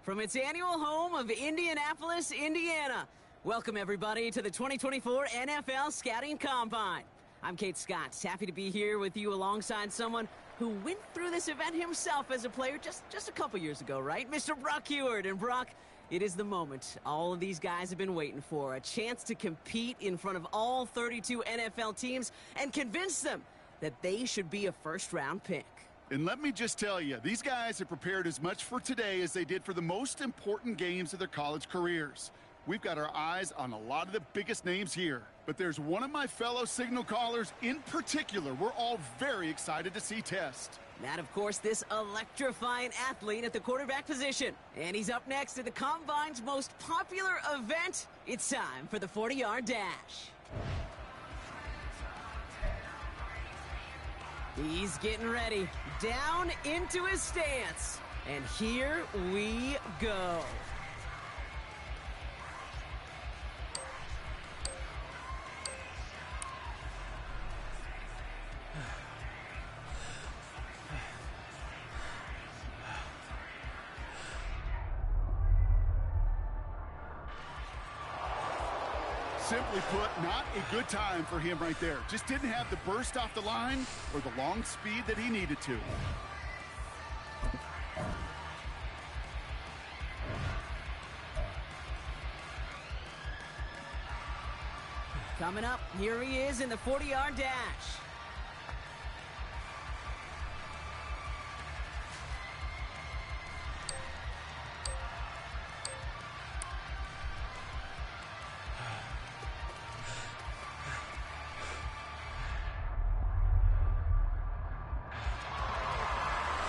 from its annual home of Indianapolis, Indiana. Welcome, everybody, to the 2024 NFL Scouting Combine. I'm Kate Scott, happy to be here with you alongside someone who went through this event himself as a player just a couple years ago, right? Mr. Brock Heward. And Brock, it is the moment all of these guys have been waiting for, a chance to compete in front of all 32 NFL teams and convince them that they should be a first-round pick. And let me just tell you, these guys have prepared as much for today as they did for the most important games of their college careers. We've got our eyes on a lot of the biggest names here. But there's one of my fellow signal callers in particular we're all very excited to see test. That, of course, this electrifying athlete at the quarterback position. And he's up next at the Combine's most popular event. It's time for the 40-yard dash. He's getting ready, down into his stance, and here we go. Simply put, not a good time for him right there. Just didn't have the burst off the line or the long speed that he needed to. Coming up, here he is in the 40-yard dash.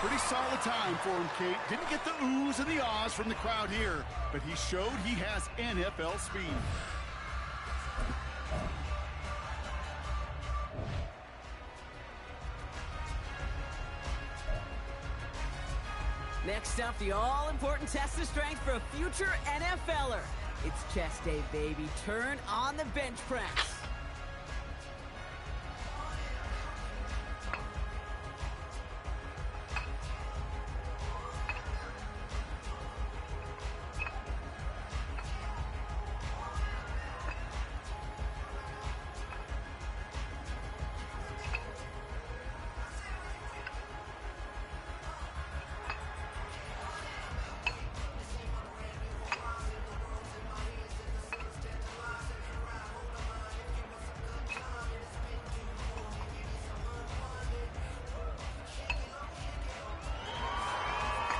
Pretty solid time for him, Kate. Didn't get the oohs and the ahs from the crowd here, but he showed he has NFL speed. Next up, the all-important test of strength for a future NFLer. It's chest day, baby. Turn on the bench press.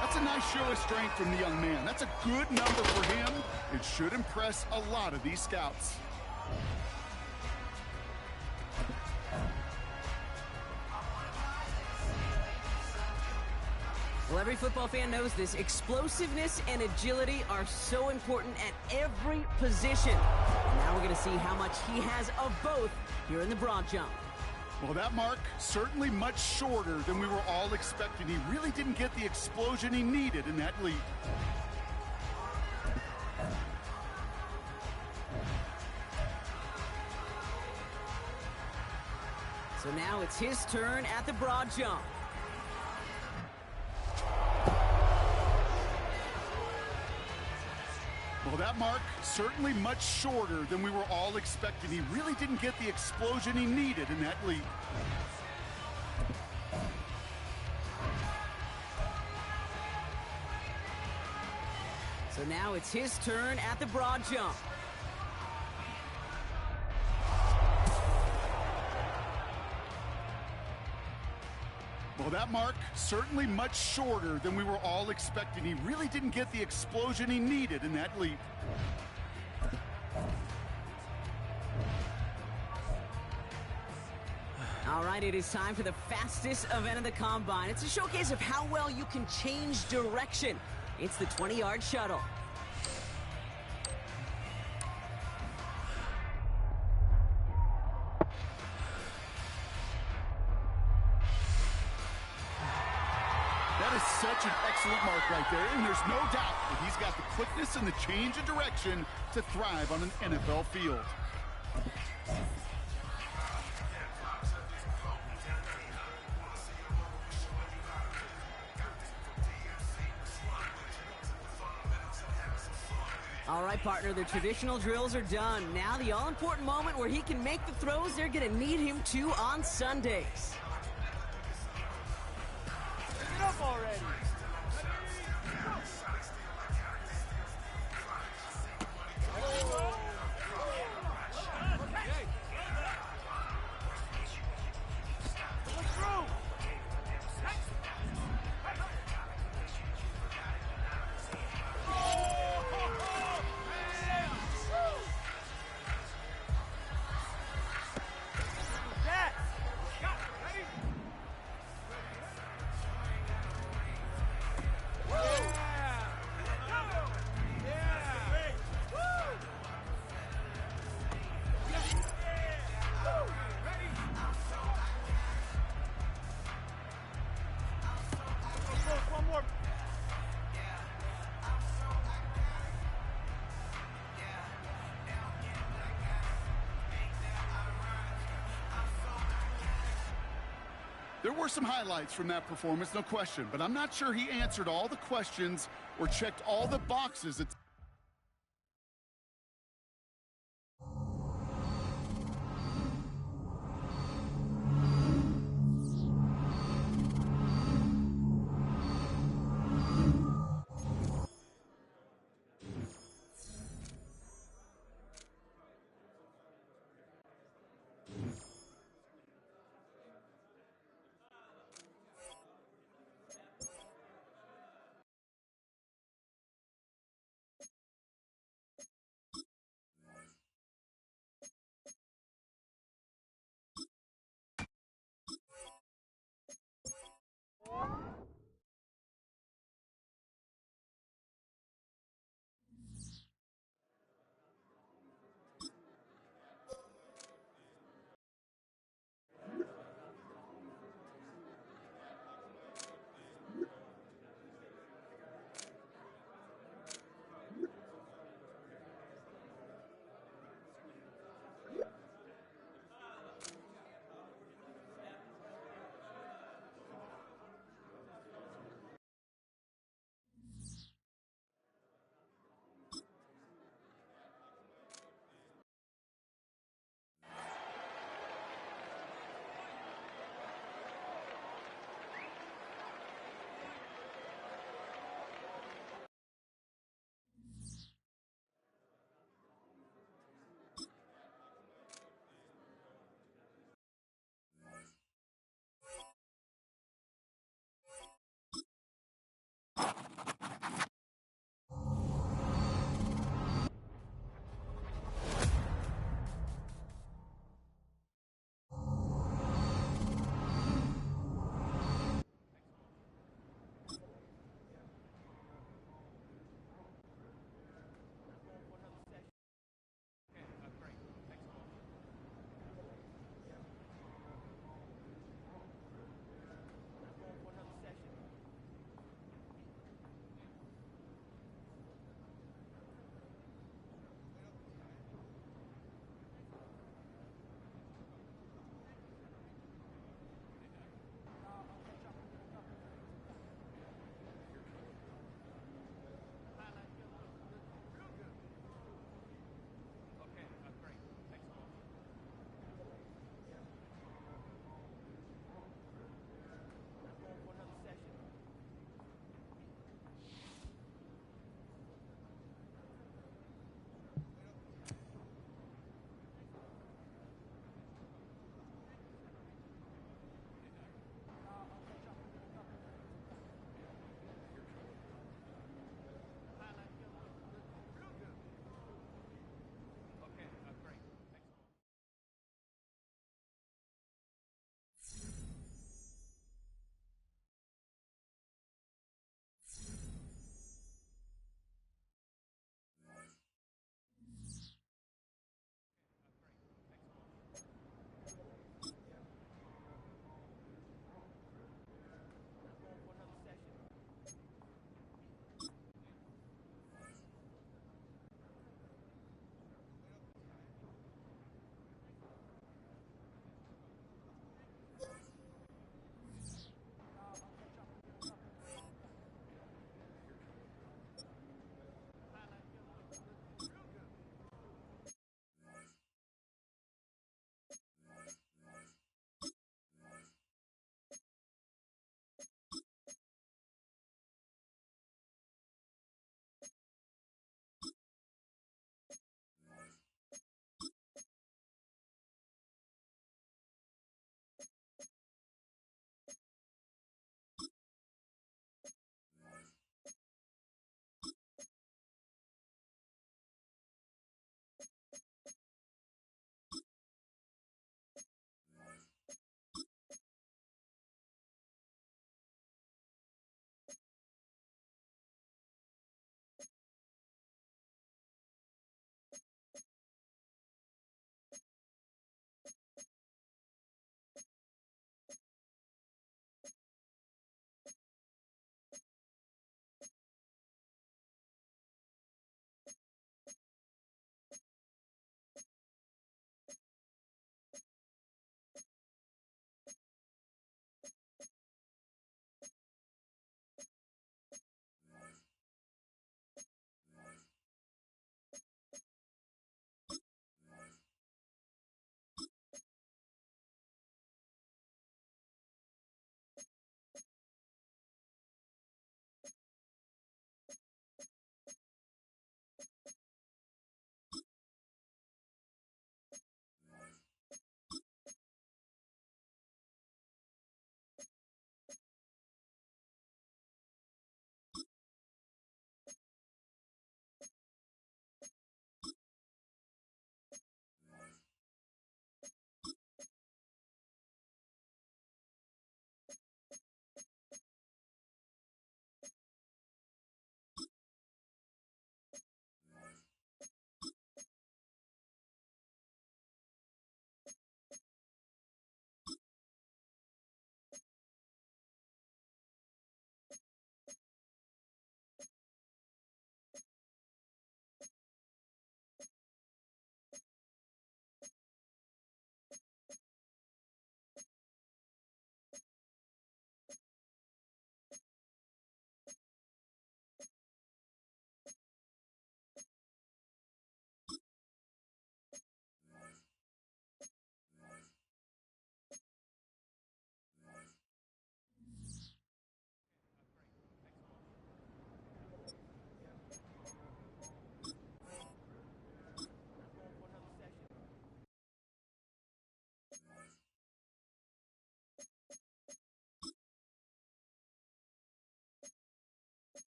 That's a nice show of strength from the young man. That's a good number for him. It should impress a lot of these scouts. Well, every football fan knows this. Explosiveness and agility are so important at every position. And now we're going to see how much he has of both here in the broad jump. Well, that mark certainly much shorter than we were all expecting. He really didn't get the explosion he needed in that leap. So now it's his turn at the broad jump. Well, that mark certainly much shorter than we were all expecting. He really didn't get the explosion he needed in that leap. So now it's his turn at the broad jump. Well, that mark certainly much shorter than we were all expecting. He really didn't get the explosion he needed in that leap. All right, it is time for the fastest event of the Combine. It's a showcase of how well you can change direction. It's the 20-yard shuttle. That is such an excellent mark right there, and there's no doubt that he's got the quickness and the change of direction to thrive on an NFL field. All right, partner, the traditional drills are done. Now the all-important moment where he can make the throws they're going to need him to on Sundays. Get up already! There were some highlights from that performance, no question, but I'm not sure he answered all the questions or checked all the boxes.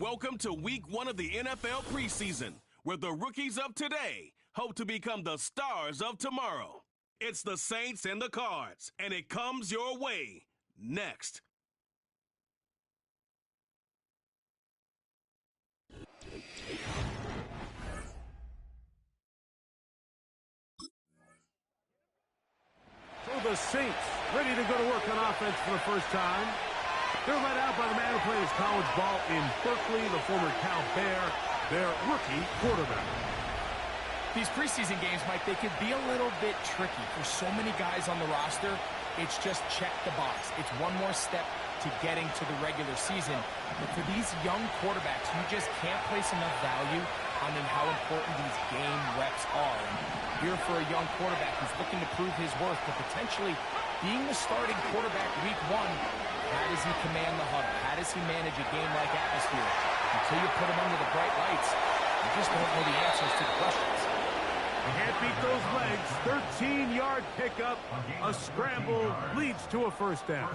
Welcome to week 1 of the NFL preseason, where the rookies of today hope to become the stars of tomorrow. It's the Saints and the Cards, and it comes your way next. So the Saints ready to go to work on offense for the first time. They're led out by the man who played his college ball in Berkeley, the former Cal Bear, their rookie quarterback. These preseason games, Mike, they could be a little bit tricky. For so many guys on the roster, it's just check the box. It's one more step to getting to the regular season. But for these young quarterbacks, you just can't place enough value on how important these game reps are. And here for a young quarterback who's looking to prove his worth, but potentially being the starting quarterback week 1, how does he command the huddle? How does he manage a game-like atmosphere? Until you put him under the bright lights, you just don't know the answers to the questions. You can't beat those legs. 13-yard pickup. A scramble leads to a first down.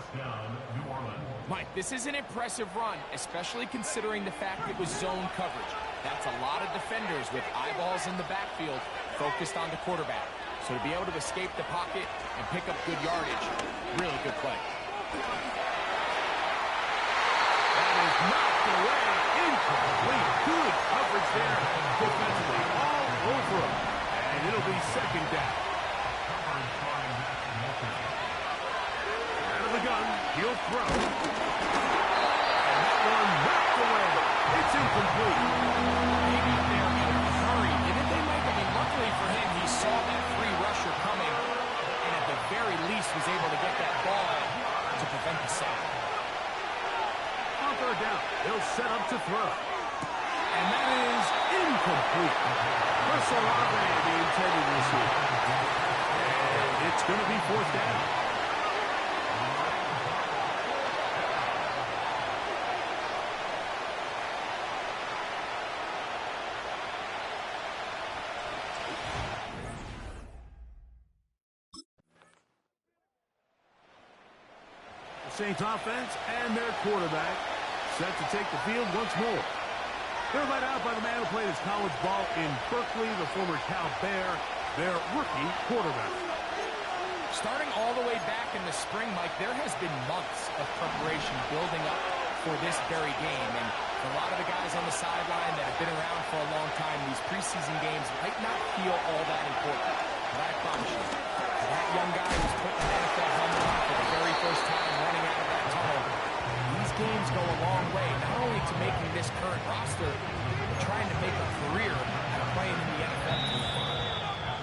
Mike, this is an impressive run, especially considering the fact it was zone coverage. That's a lot of defenders with eyeballs in the backfield focused on the quarterback. So to be able to escape the pocket and pick up good yardage, really good play. That is knocked away. Incomplete. Good coverage there. Defensively all over him. And it'll be second down. Out of the gun. He'll throw. And that one knocked away. It's incomplete. Maybe they're in a hurry. And they might have been. Luckily for him, he saw that free rusher coming. And at the very least was able to get that ball to prevent the sack. On third down, he'll set up to throw. And that is incomplete. Russell Olave, the intended receiver. And it's going to be fourth down. Saints offense and their quarterback set to take the field once more. They're led out by the man who played his college ball in Berkeley, the former Cal Bear, their rookie quarterback. Starting all the way back in the spring, Mike, there has been months of preparation building up for this very game. And for a lot of the guys on the sideline that have been around for a long time, these preseason games might not feel all that important. But I promise you, for that young guy who's putting an NFL helmet on for the very first time running out of that tunnel, these games go a long way, not only to making this current roster, but trying to make a career out of playing in the NFL.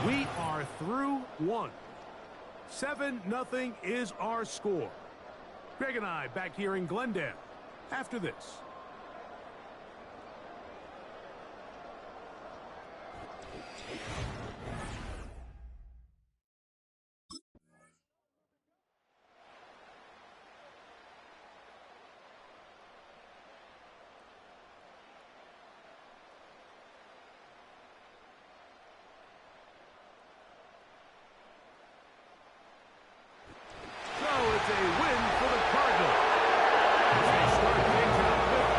We are through one. 7-0 is our score. Greg and I back here in Glendale after this. It's a win for the Cardinals. They start things out with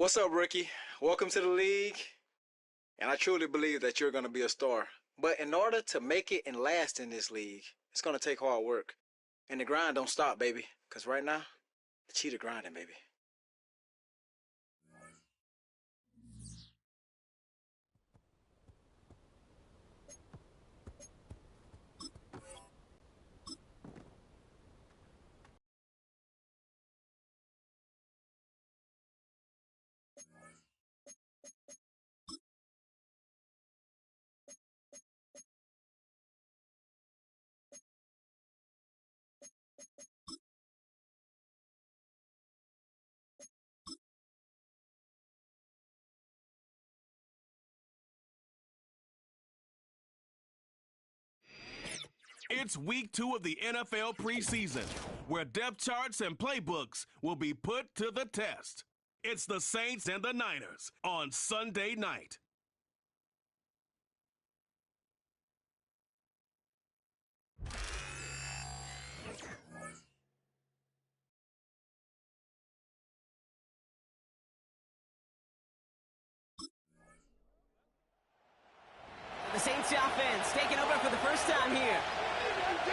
What's up, rookie? Welcome to the league. And I truly believe that you're going to be a star. But in order to make it and last in this league, it's going to take hard work. And the grind don't stop, baby. Because right now, the cheetah grinding, baby. It's week 2 of the NFL preseason, where depth charts and playbooks will be put to the test. It's the Saints and the Niners on Sunday night. The Saints offense taking over for the first time here.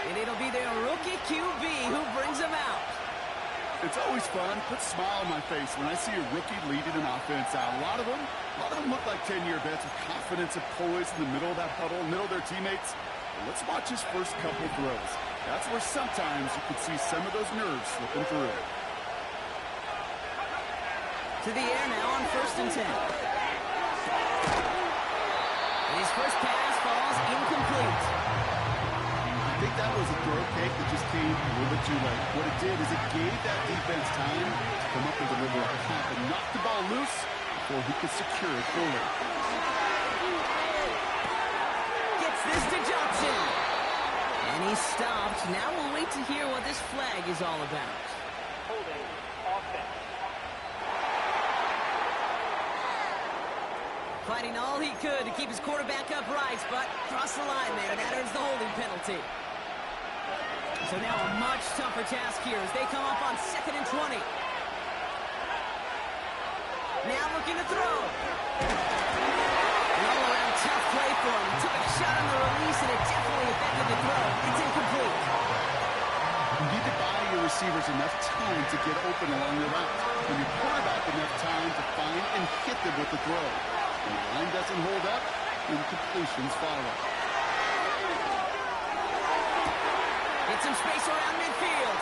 And it'll be their rookie QB who brings them out. It's always fun, puts a smile on my face when I see a rookie leading an offense out. A lot of them look like 10-year vets with confidence and poise in the middle of that huddle, middle of their teammates. But let's watch his first couple throws. That's where sometimes you can see some of those nerves slipping through. To the air now on 1st and 10. His first pass falls incomplete. I think that was a throw, Kate, that just came a little bit too late. What it did is it gave that defense time to come up and deliver a pass and knock the ball loose before he could secure it fully. Gets this to Johnson. And he stopped. Now we'll wait to hear what this flag is all about. Holding offense. Fighting all he could to keep his quarterback upright, but crossed the line there, and that earns the holding penalty. So now a much tougher task here as they come up on 2nd and 20. Now looking to throw. An all-around tough play for him. He took a shot on the release, and it definitely affected the throw. It's incomplete. You need to buy your receivers enough time to get open along the route. When your quarterback enough time to find and hit them with the throw. When the line doesn't hold up, incompletions follow. Get some space around midfield.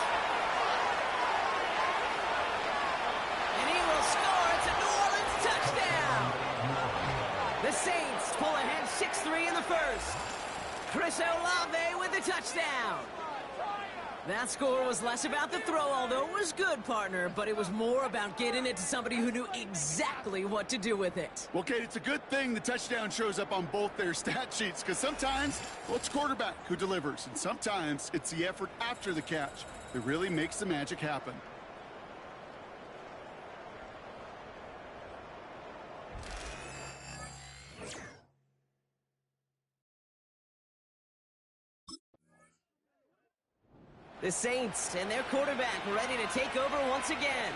And he will score. It's a New Orleans touchdown. The Saints pull ahead 6-3 in the first. Chris Olave with the touchdown. That score was less about the throw, although it was good, partner, but it was more about getting it to somebody who knew exactly what to do with it. Well, Kate, it's a good thing the touchdown shows up on both their stat sheets, because sometimes, well, it's quarterback who delivers, and sometimes it's the effort after the catch that really makes the magic happen. The Saints and their quarterback ready to take over once again.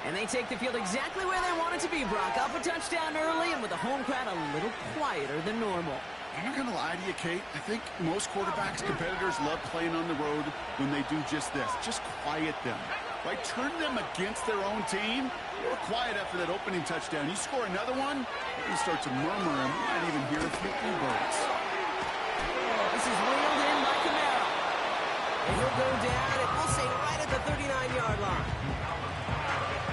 And they take the field exactly where they want it to be, Brock. Up a touchdown early and with the home crowd a little quieter than normal. I'm not going to lie to you, Kate. I think most quarterbacks, competitors love playing on the road when they do just this. Just quiet them. By turning them against their own team, they were quiet after that opening touchdown. You score another one, you start to murmur and you might even hear a few birds. This is wheeled in by Camaro. And he'll go down, and we'll say right at the 39-yard line.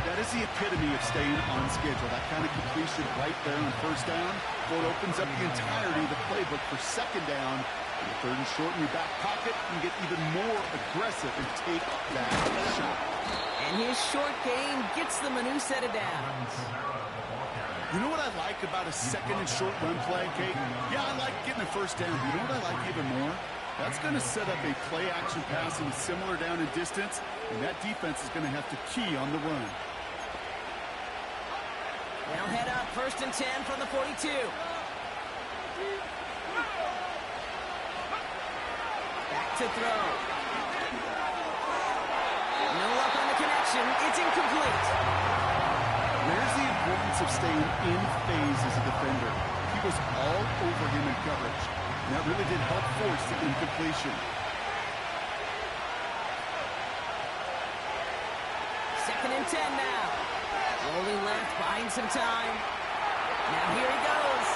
That is the epitome of staying on schedule. That kind of completion right there on first down. Well, it opens up the entirety of the playbook for second down. And the 3rd and short in your back pocket, you get even more aggressive and take that shot. And his short game gets them a new set of downs. You know what I like about a 2nd and short run play, Kate? Yeah, I like getting a first down. But you know what I like even more? That's going to set up a play-action pass in similar down and distance, and that defense is going to have to key on the run. They'll head up 1st and 10 from the 42. Back to throw. No luck on the connection. It's incomplete. There's the importance of staying in phase as a defender. He was all over him in coverage. And that really did help force the incompletion. Second and 10 now. Rolling left, buying some time. Now here he goes.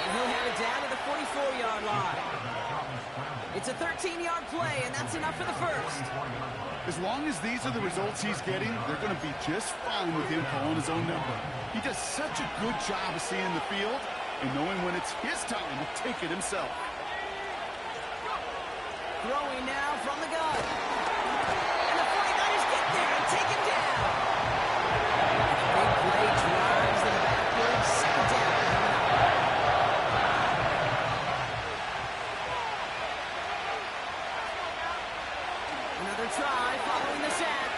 And he'll have it down to the 44-yard line. It's a 13-yard play, and that's enough for the first. As long as these are the results he's getting, they're going to be just fine with him calling his own number. He does such a good job of seeing the field and knowing when it's his time to take it himself. Throwing now from the gun. And the 49ers get there and take him down. Big play drives them backwards. Second down. Another try following the sack.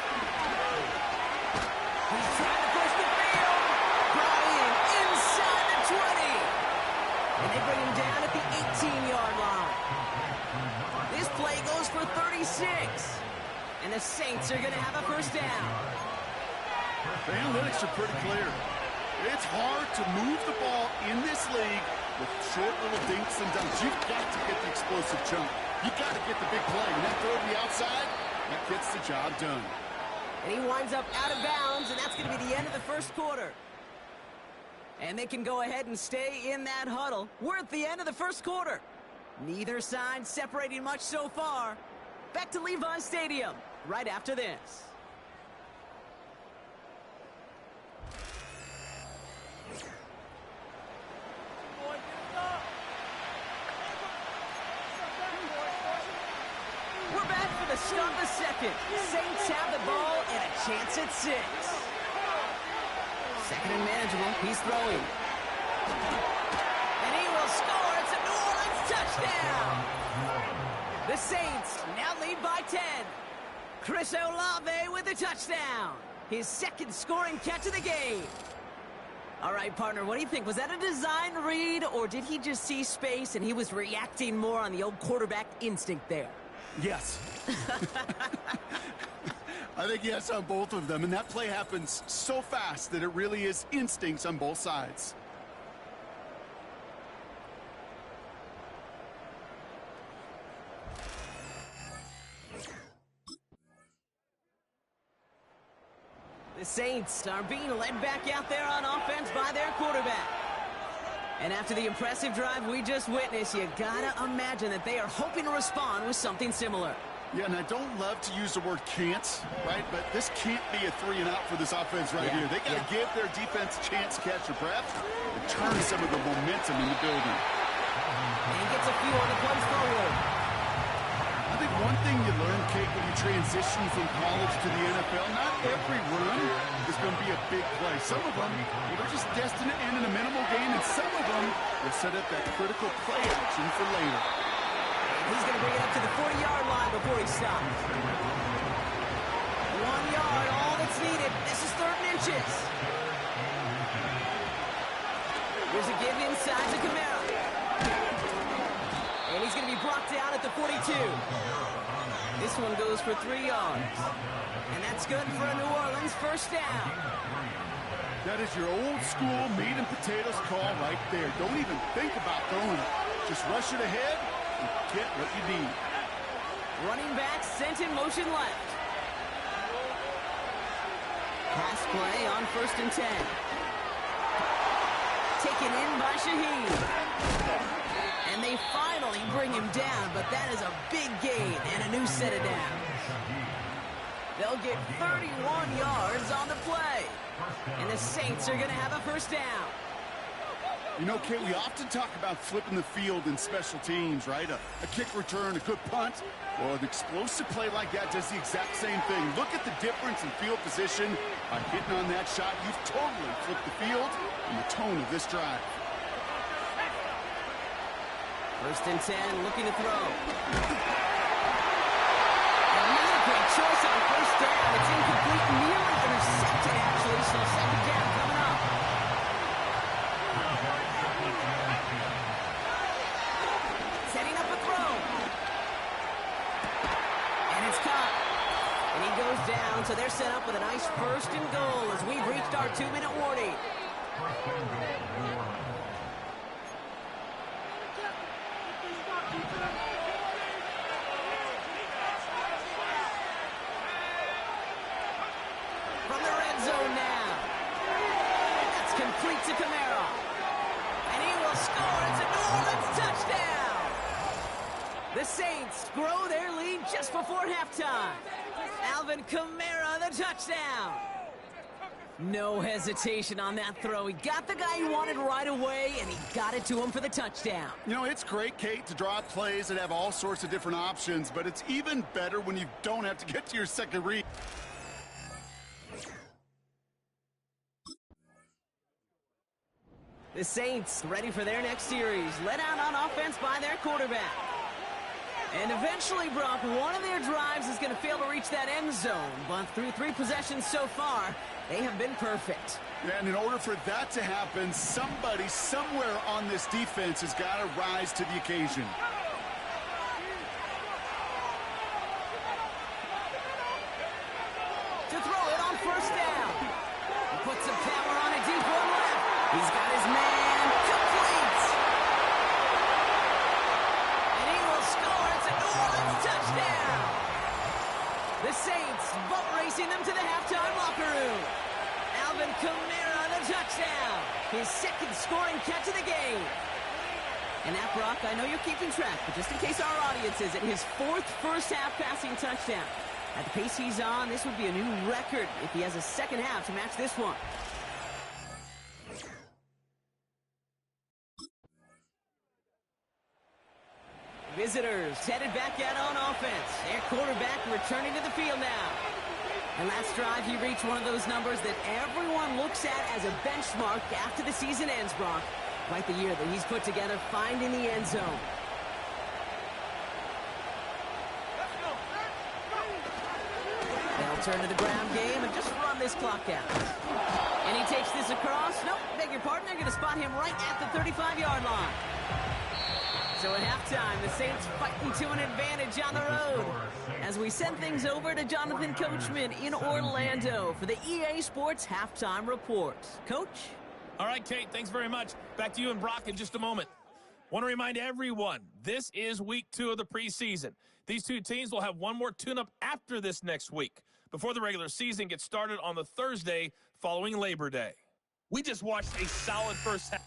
He's trying to push the field. Bryant inside the 20. And they bring him down at the 18-yard line. This play goes for 36. And the Saints are going to have a first down. The analytics are pretty clear. It's hard to move the ball in this league with short little dinks and dunks. You've got to get the explosive chunk. You've got to get the big play. And that throw to the outside, that gets the job done. And he winds up out of bounds, and that's going to be the end of the first quarter. And they can go ahead and stay in that huddle. We're at the end of the first quarter. Neither side separating much so far. Back to Levi Stadium right after this. We're back for the start of the second. Saints have the ball and a chance at 6. Second and manageable. He's throwing. And he will score. It's a New Orleans touchdown. The Saints now lead by 10. Chris Olave with a touchdown. His second scoring catch of the game. All right, partner, what do you think? Was that a design read, or did he just see space and he was reacting more on the old quarterback instinct there? Yes. I think yes on both of them, and that play happens so fast that it really is instincts on both sides. The Saints are being led back out there on offense by their quarterback. And after the impressive drive we just witnessed, you gotta imagine that they are hoping to respond with something similar. Yeah, and I don't love to use the word can't, right? But this can't be a 3 and out for this offense right here. They got to give their defense a chance to catch their breath and turn some of the momentum in the building. And he gets a few on the plunge forward. I think one thing you learn, Kate, when you transition from college to the NFL, not every run is going to be a big play. Some of them, they're just destined to end in a minimal gain, and some of them will set up that critical play action for later. He's going to bring it up to the 40-yard line before he stops. 1 yard, all that's needed. This is 3rd and inches. There's a give inside to Camara. And he's going to be brought down at the 42. This one goes for 3 yards. And that's good for a New Orleans first down. That is your old school meat and potatoes call right there. Don't even think about throwing it. Just rush it ahead and get what you need. Running back sent in motion left. Pass play on 1st and 10. Taken in by Shaheed. And they finally bring him down, but that is a big gain and a new set of downs. They'll get 31 yards on the play. And the Saints are going to have a first down. You know, Kate, we often talk about flipping the field in special teams, right? A kick return, a good punt. Well, an explosive play like that does the exact same thing. Look at the difference in field position. By hitting on that shot, you've totally flipped the field and the tone of this drive. 1st and 10, looking to throw. Another great choice on 1st down. It's incomplete, nearly intercepted, actually, so 2nd down coming up. Setting up a throw. And it's caught. And he goes down, so they're set up with a nice first and goal as we've reached our 2-minute warning. From the red zone now. That's complete to Camaro. And he will score. It's a New Orleans touchdown. The Saints grow their lead just before halftime. Alvin Kamara, the touchdown. No hesitation on that throw. He got the guy he wanted right away, and he got it to him for the touchdown. You know, it's great, Kate, to draw plays that have all sorts of different options, but it's even better when you don't have to get to your second read. The Saints ready for their next series, led out on offense by their quarterback. And eventually, Brock, one of their drives is going to fail to reach that end zone, but through 3 possessions so far, they have been perfect. And in order for that to happen, somebody somewhere on this defense has got to rise to the occasion. To throw it on first down. He puts some power on a deep one left. He's got his man complete. And he will score. It's a New Orleans touchdown. The Saints boat racing them to the halftime locker room. Alvin Kamara, the touchdown. His second scoring catch of the game. And that, Brock, I know you're keeping track, but just in case our audience isn't, his 4th first-half passing touchdown. At the pace he's on, this would be a new record if he has a second half to match this one. Visitors headed back out on offense. Their quarterback returning to the field now. And last drive, he reached one of those numbers that everyone looks at as a benchmark after the season ends, Brock. Quite the year that he's put together, finding the end zone. They'll turn to the ground game and just run this clock out. And he takes this across. Nope, beg your pardon. They're going to spot him right at the 35-yard line. So at halftime, the Saints fighting to an advantage on the road as we send things over to Jonathan Coachman in Orlando for the EA Sports Halftime Report. Coach? All right, Kate, thanks very much. Back to you and Brock in just a moment. Want to remind everyone, this is week 2 of the preseason. These 2 teams will have one more tune-up after this next week, before the regular season gets started on the Thursday following Labor Day. We just watched a solid first half.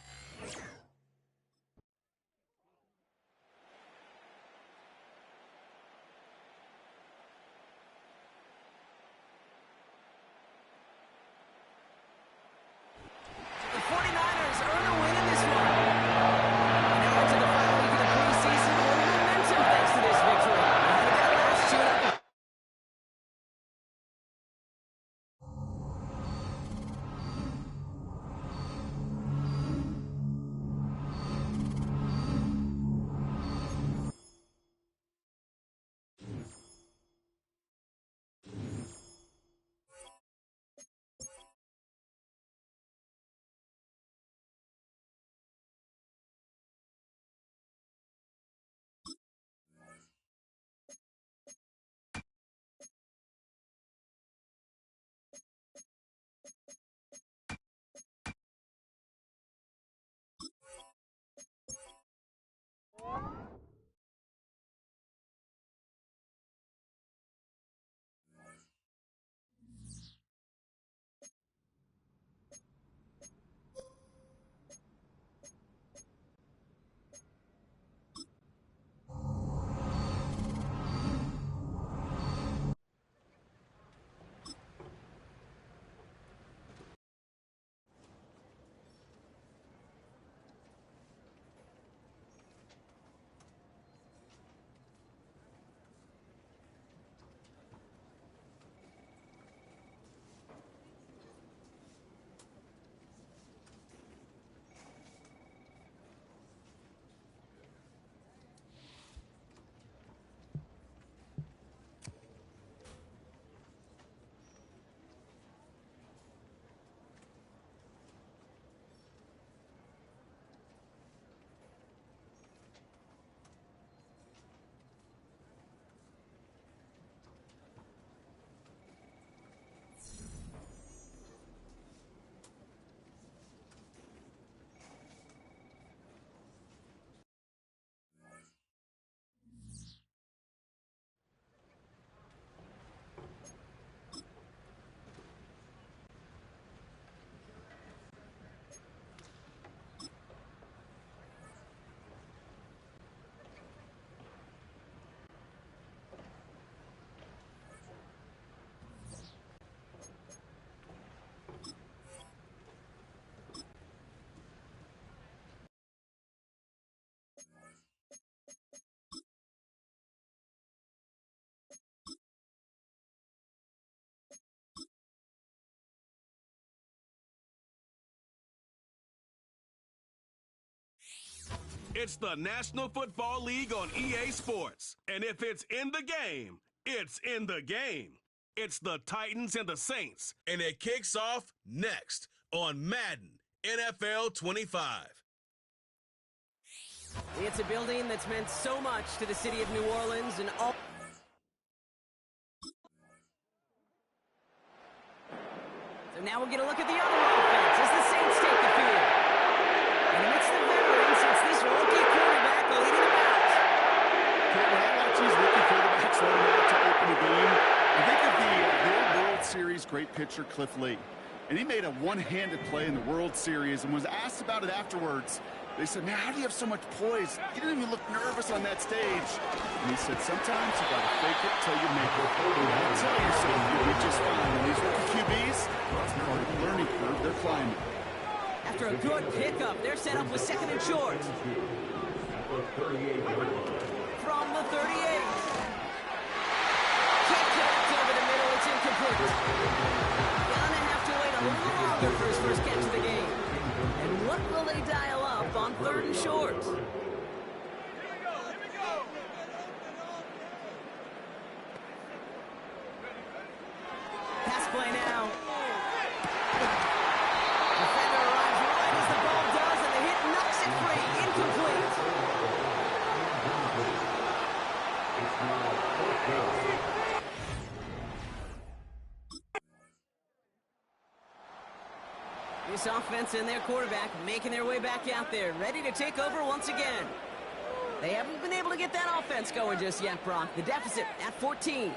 It's the National Football League on EA Sports. And if it's in the game, it's in the game. It's the Titans and the Saints. And it kicks off next on Madden NFL 25. It's a building that's meant so much to the city of New Orleans and all... So now we'll get a look at the other offense as the Saints take the field. And amidst the veterans, it's this rookie quarterback leading them out. When I watch these rookie quarterbacks learn how to open a game, I think of the old World Series great pitcher Cliff Lee. And he made a one-handed play in the World Series and was asked about it afterwards. They said, man, how do you have so much poise? You didn't even look nervous on that stage. And he said, sometimes you got to fake it till you make it. I'll tell you something, you'll be just fine. And these rookie QBs, it's part of the learning curve they're climbing. After a good pickup, they're set up with second and short. From the 38. Kick kicked over the middle, it's incomplete. Gonna have to wait a little longer for his first catch of the game. And what will they dial up on third and short? Pass play now. Defender arrives right as the ball does, and the hit knocks it free. Incomplete. This offense and their quarterback making their way back out there, ready to take over once again. They haven't been able to get that offense going just yet, Brock. The deficit at 14.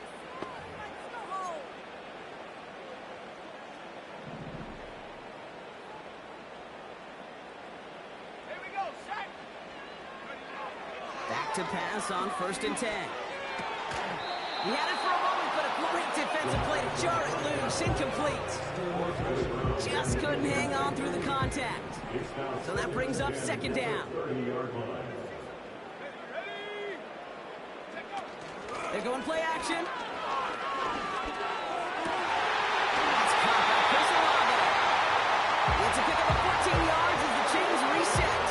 Back to pass on 1st and 10. He had it for a moment, but a great defensive play to jar it loose. Incomplete. Just couldn't hang on through the contact. So that brings up 2nd down. They're going play action. That's caught by Chris Olave. It's a pickup of 14 yards as the chains reset.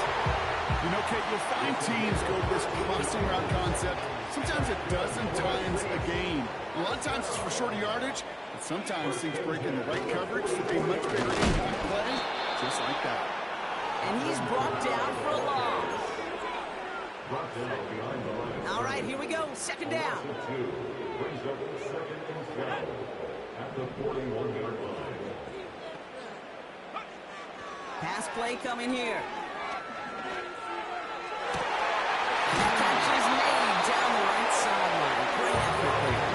You know, Kate, you'll find teams go with this crossing route concept sometimes a dozen times a game. A lot of times it's for shorter yardage, but sometimes things break in the right coverage for a much bigger impact play, just like that. And he's brought down for a loss. All right, here we go. 2nd down. Pass play coming here. Catch is made down the right sideline. Great effort there.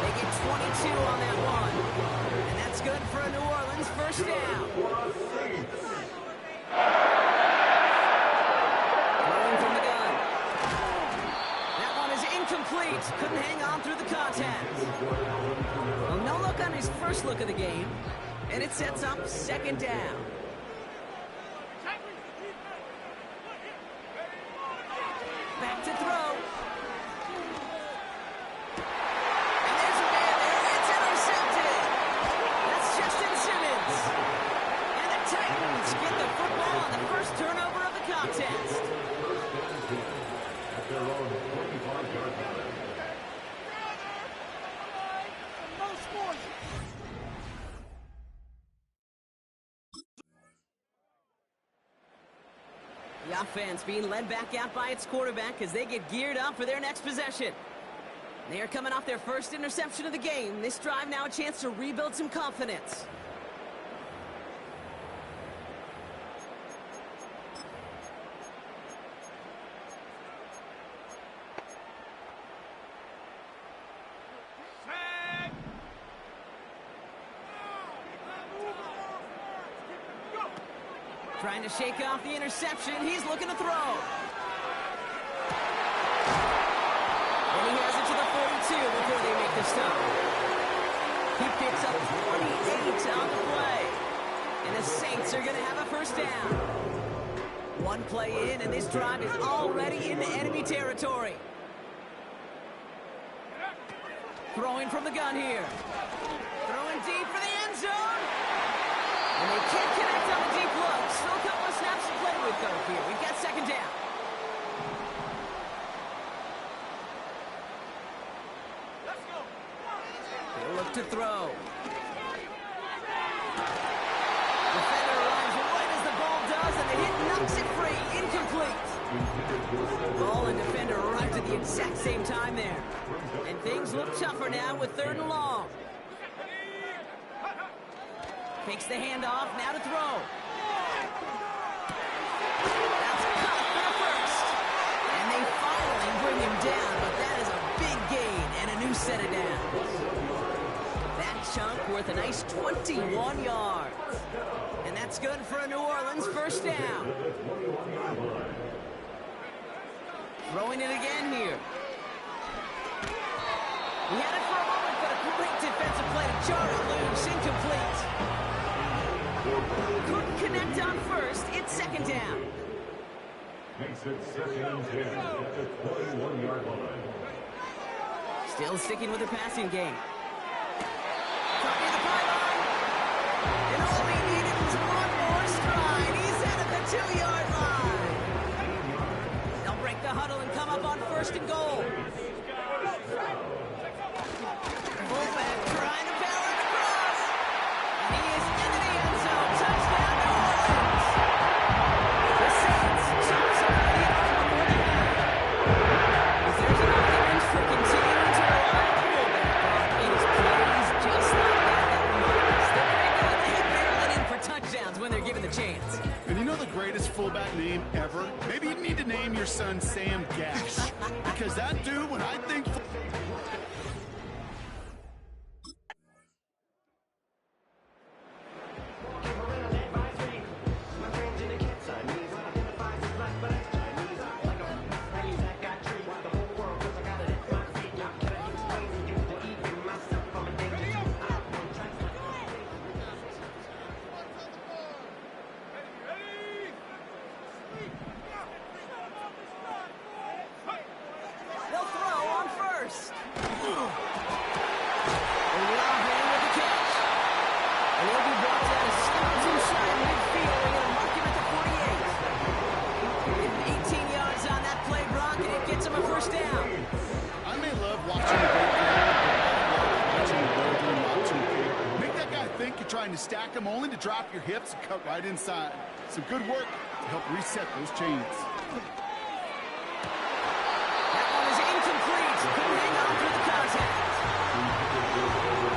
They get 22 on that one. And that's good for a New Orleans 1st down. Throwing from the gun. That one is incomplete. Couldn't hang on through the contact. Well, no look on his first look of the game. And it sets up 2nd down. Back to throw. And there's a man there. It's intercepted. That's Justin Simmons. And the Titans get the football on the first turnover of the contest. The offense being led back out by its quarterback as they get geared up for their next possession. They are coming off their first interception of the game. This drive now a chance to rebuild some confidence. Trying to shake off the interception. He's looking to throw. And he has it to the 42 before they make the stop. He picks up 28 on the play. And the Saints are going to have a 1st down. One play in, and this drive is already into enemy territory. Throwing from the gun here. Throwing deep for the end zone. And they can't connect on the deep look. Still a couple of snaps to play with, though, here. We've got 2nd down. to throw. Defender arrives right as the ball does, and the hit knocks it free. Incomplete. Ball and defender arrived at the exact same time there. And things look tougher now with 3rd and long. Takes the handoff, now to throw. That's caught for the first. And they finally bring him down, but that is a big gain and a new set of downs. That chunk worth a nice 21 yards. And that's good for a New Orleans first down. Throwing it again here. He had it for a moment, but a great defensive play to jar it loose. Incomplete. Couldn't connect on first. It's 2nd down. Makes it 2nd and 10 at the 21-yard line. Still sticking with the passing game. Copy the pylon. And all he needed was one more stride. He's out at the 2-yard line. They'll break the huddle and come up on 1st and goal. Fullback trying to power it across. And he is into the end zone. Touchdown, New Orleans. The Saints jumps over the arm of quarterback. If there's an argument for continuing to rely on the fullback, it is plays just like that remind us. They're pretty good. They hit barreling in for touchdowns when they're given the chance. And you know the greatest fullback name ever? Maybe you need to name your son Sam Gash. Because that dude, when I think... They'll throw on 1st. Olave with the catch. And he'll be brought down a steps inside midfield. They're going to mark him at the 48. 18 yards on that play, Brock, and it gets him a first down. I may love watching the great game, but I love watching the well doing lot too. Make that guy think you're trying to stack him only to drop your hips and cut right inside. Some good work to help reset those chains. That one is incomplete. Couldn't hang on through the contact.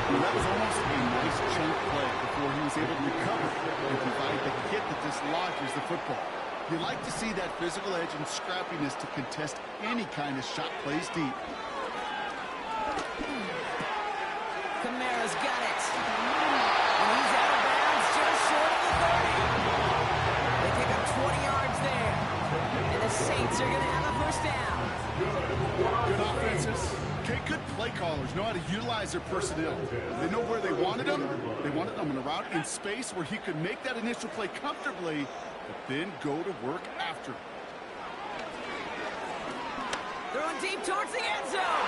Well, that was almost a nice chunk play before he was able to recover and provide the hit that dislodges the football. You like to see that physical edge and scrappiness to contest any kind of shot plays deep. Kamara's got it. And he's out of bounds just short of the 30. They pick up 20 yards there. And the Saints are going to have a first down. Good offenses. Okay, good play callers know how to utilize their personnel. They know where they wanted them. They wanted them in a route in space where he could make that initial play comfortably, but then go to work after. Throwing deep towards the end zone.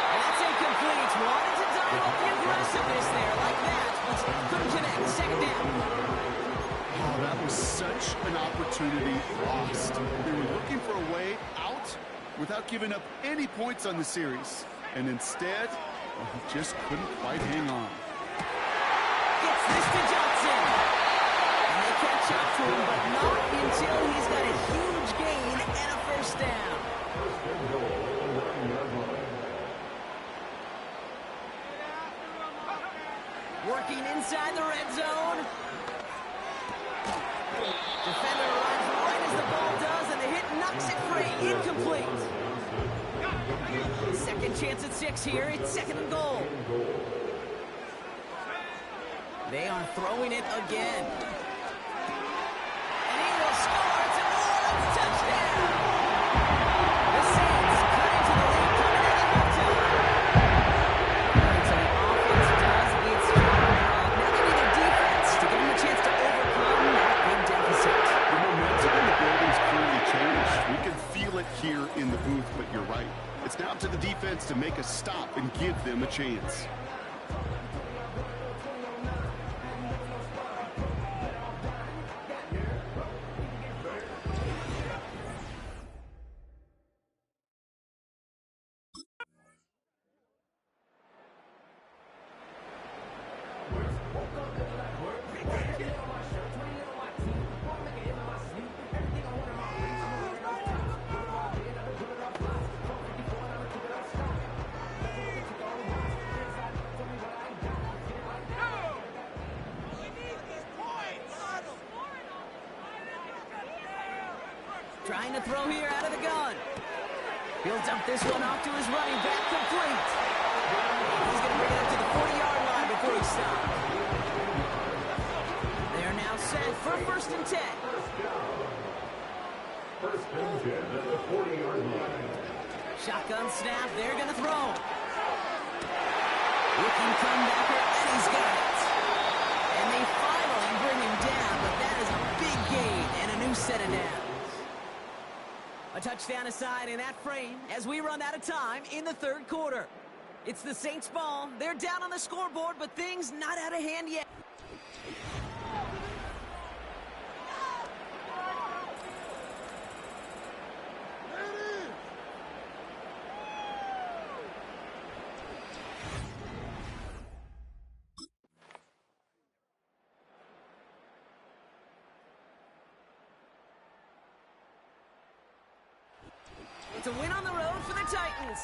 And that's incomplete. Wanted to dial up the aggressiveness there like that, but couldn't connect. 2nd down. Oh, that was such an opportunity lost. They were looking for a way out without giving up any points on the series. And instead, well, he just couldn't quite hang on. Gets this to Johnson. And they catch up to him, but not until he's got a huge gain and a first down. Working inside the red zone. Defender arrives right as the ball does, and the hit knocks it free. Incomplete. Second chance at 6 here. It's 2nd and goal. They are throwing it again. And he will score. It's a New Orleans touchdown. The Saints cut into the lead coming out of halftime. So the offense does its job. Now they need a defense to give them a chance to overcome that big deficit. The momentum in the building's clearly changed. We can feel it here in the booth, but you're right. It's now up to the defense to make a stop and give them a chance. Trying to throw here out of the gun. He'll dump this one off to his running back, complete. He's going to bring it up to the 40-yard line before he stops. They are now set for 1st and 10. First and 10 at the 40-yard line. Shotgun snap, they're going to throw. Looking comebacker, and he's got it. And they finally bring him down, but that is a big gain and a new set of downs. A touchdown aside in that frame as we run out of time in the 3rd quarter. It's the Saints ball. They're down on the scoreboard, but things not out of hand yet. It's a win on the road for the Titans.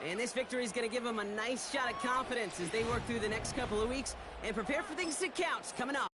And this victory is going to give them a nice shot at confidence as they work through the next couple of weeks and prepare for things that count coming up.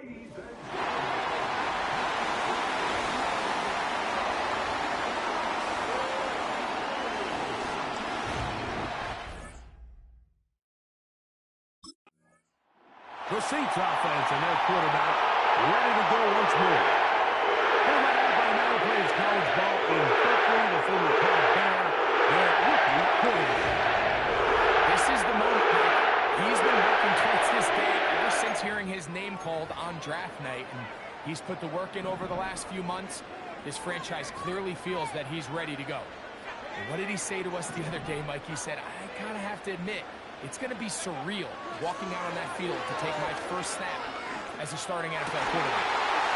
The Saints offense and their quarterback ready to go once more. They're led out by the man who plays college ball in Berkeley, the former Cal Bear, their rookie quarterback. This is the moment, Mike. He's been working towards this day ever since hearing his name called on draft night, and he's put the work in over the last few months. This franchise clearly feels that he's ready to go. And what did he say to us the other day, Mike? He said, I kind of have to admit, it's going to be surreal walking out on that field to take my first snap as a starting NFL quarterback.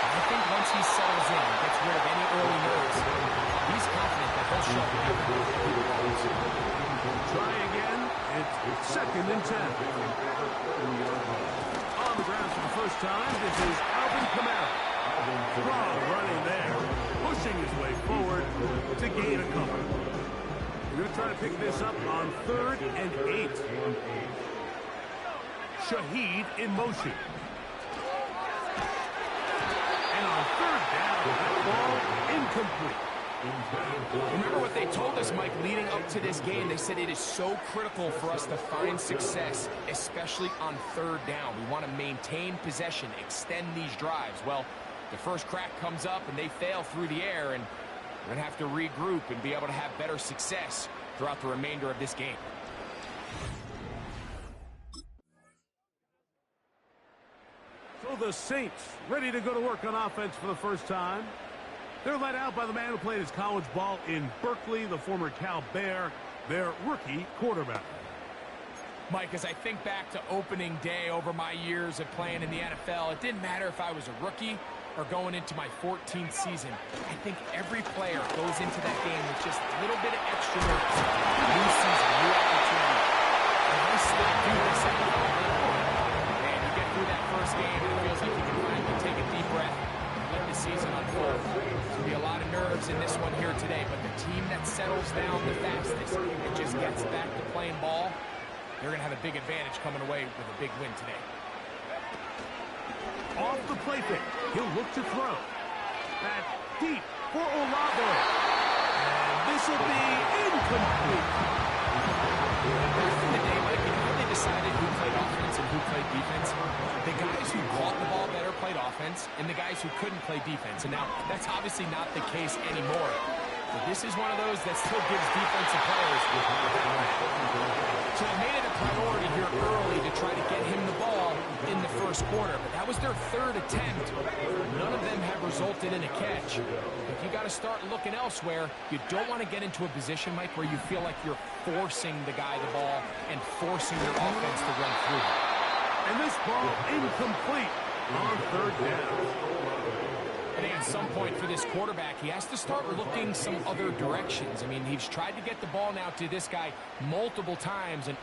And I think once he settles in and gets rid of any early nerves, he's confident that he'll show up. Try again. It's 2nd and 10. On the ground for the first time, this is Alvin Kamara. Strong running there, pushing his way forward to gain a couple. We're going to try to pick this up on 3rd and 8. Shaheed in motion. And on 3rd down, that ball incomplete. Remember what they told us, Mike, leading up to this game. They said it is so critical for us to find success, especially on 3rd down. We want to maintain possession, extend these drives. Well, the first crack comes up and they fail through the air, and we're going to have to regroup and be able to have better success throughout the remainder of this game. So the Saints ready to go to work on offense for the first time. They're led out by the man who played his college ball in Berkeley, the former Cal Bear, their rookie quarterback. Mike, as I think back to opening day over my years of playing in the NFL, it didn't matter if I was a rookie or going into my 14th season. I think every player goes into that game with just a little bit of extra nerves. New season, new opportunity. And I still do this at the and you get through that first game and it feels like you can finally take a deep breath and let the season unfold. There's going to be a lot of nerves in this one here today, but the team that settles down the fastest and just gets back to playing ball, they're going to have a big advantage coming away with a big win today. Off the play fake, he'll look to throw. That's deep for Olave. And this will be incomplete. Back in the day, Mike, you know how they decided who played offense and who played defense? The guys who caught the ball better played offense, and the guys who couldn't play defense. And now, that's obviously not the case anymore. But this is one of those that still gives defensive players. So they made it a priority here early to try to get him the ball in the first quarter. But that was their 3rd attempt. None of them have resulted in a catch. If you got to start looking elsewhere, you don't want to get into a position, Mike, where you feel like you're forcing the guy the ball and forcing your offense to run through. And this ball incomplete on 3rd down. I think at some point for this quarterback, he has to start looking some other directions. I mean, he's tried to get the ball now to this guy multiple times. And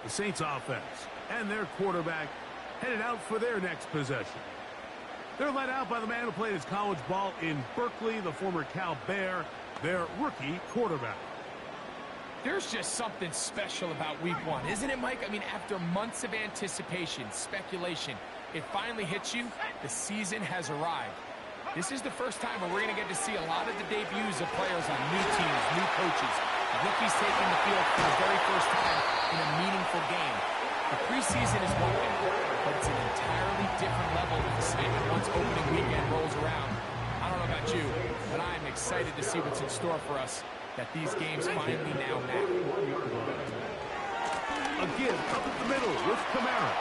the Saints offense and their quarterback headed out for their next possession. They're led out by the man who played his college ball in Berkeley, the former Cal Bear, their rookie quarterback. There's just something special about week 1, isn't it, Mike? I mean, after months of anticipation, speculation, it finally hits you. The season has arrived. This is the first time where we're going to get to see a lot of the debuts of players on new teams, new coaches, rookies taking the field for the very first time in a meaningful game. The preseason is one thing, but it's an entirely different level of excitement once opening weekend rolls around. I don't know about you, but I'm excited to see what's in store for us that these games finally now matter. A give up at the middle with Kamara.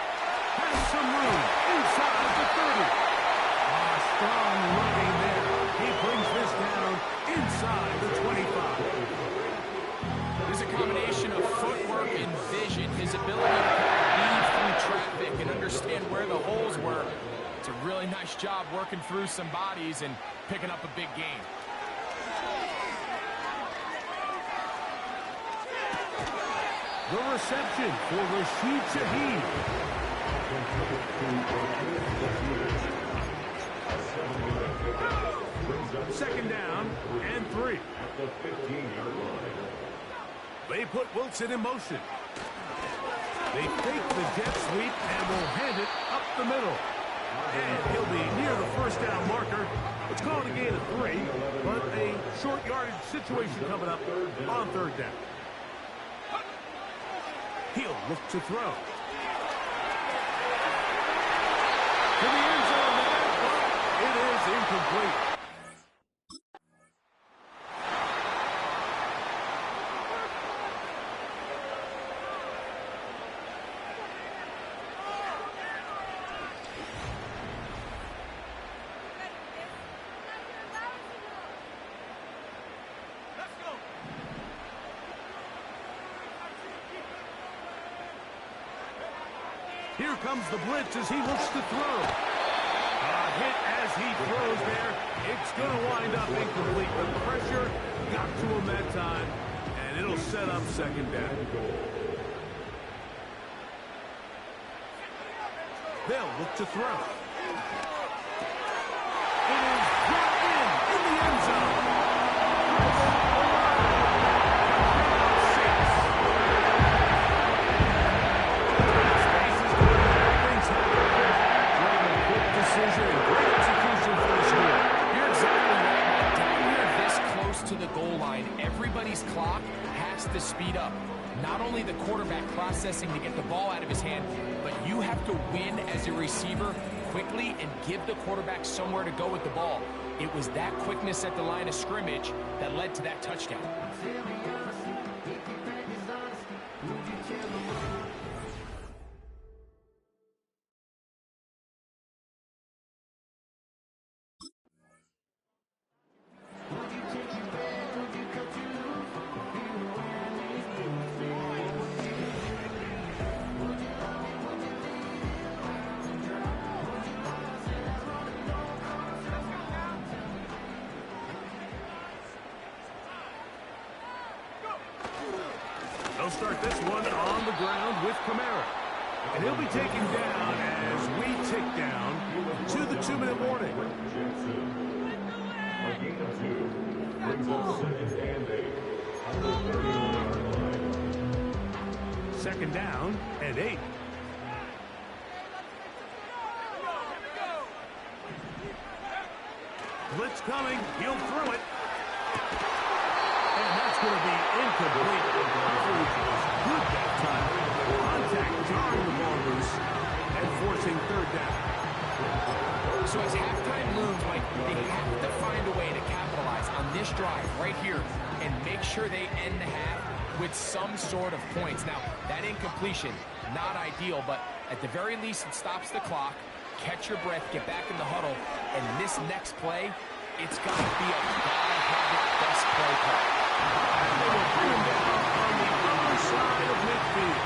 Has some room inside the 30. Strong running there. He brings this down inside the 25. There's a combination of footwork and vision, his ability to weave through traffic and understand where the holes were. It's a really nice job working through some bodies and picking up a big game. The reception for Rashid Shaheed. Second down and 3. They put Wilson in motion. They fake the jet sweep and will hand it up the middle. And he'll be near the first down marker. Let's call it a gain of 3, but a short yardage situation coming up on third down. He'll look to throw. To the end zone there, but it is incomplete. Here comes the blitz as he looks to throw. Hit as he throws there. It's going to wind up incomplete, but pressure got to him that time, and it'll set up second down. They'll look to throw. It is brought in the end zone. To the goal line, everybody's clock has to speed up. Not only the quarterback processing to get the ball out of his hand, but you have to win as a receiver quickly and give the quarterback somewhere to go with the ball. It was that quickness at the line of scrimmage that led to that touchdown. They'll start this one on the ground with Kamara. And he'll be taken down as we tick down to the 2-minute warning. Second down and 8. Blitz coming. He'll throw it. And that's going to be incomplete. Coverage was good that time. Contact jarring the ball loose and forcing third down. So as halftime looms, Mike, they have to find a way to capitalize on this drive right here and make sure they end the half with some sort of points. Now, that incompletion, not ideal, but at the very least it stops the clock. Catch your breath, get back in the huddle, and this next play, it's got to be a guy-habit best play call. And they will bring him down on the other side of midfield.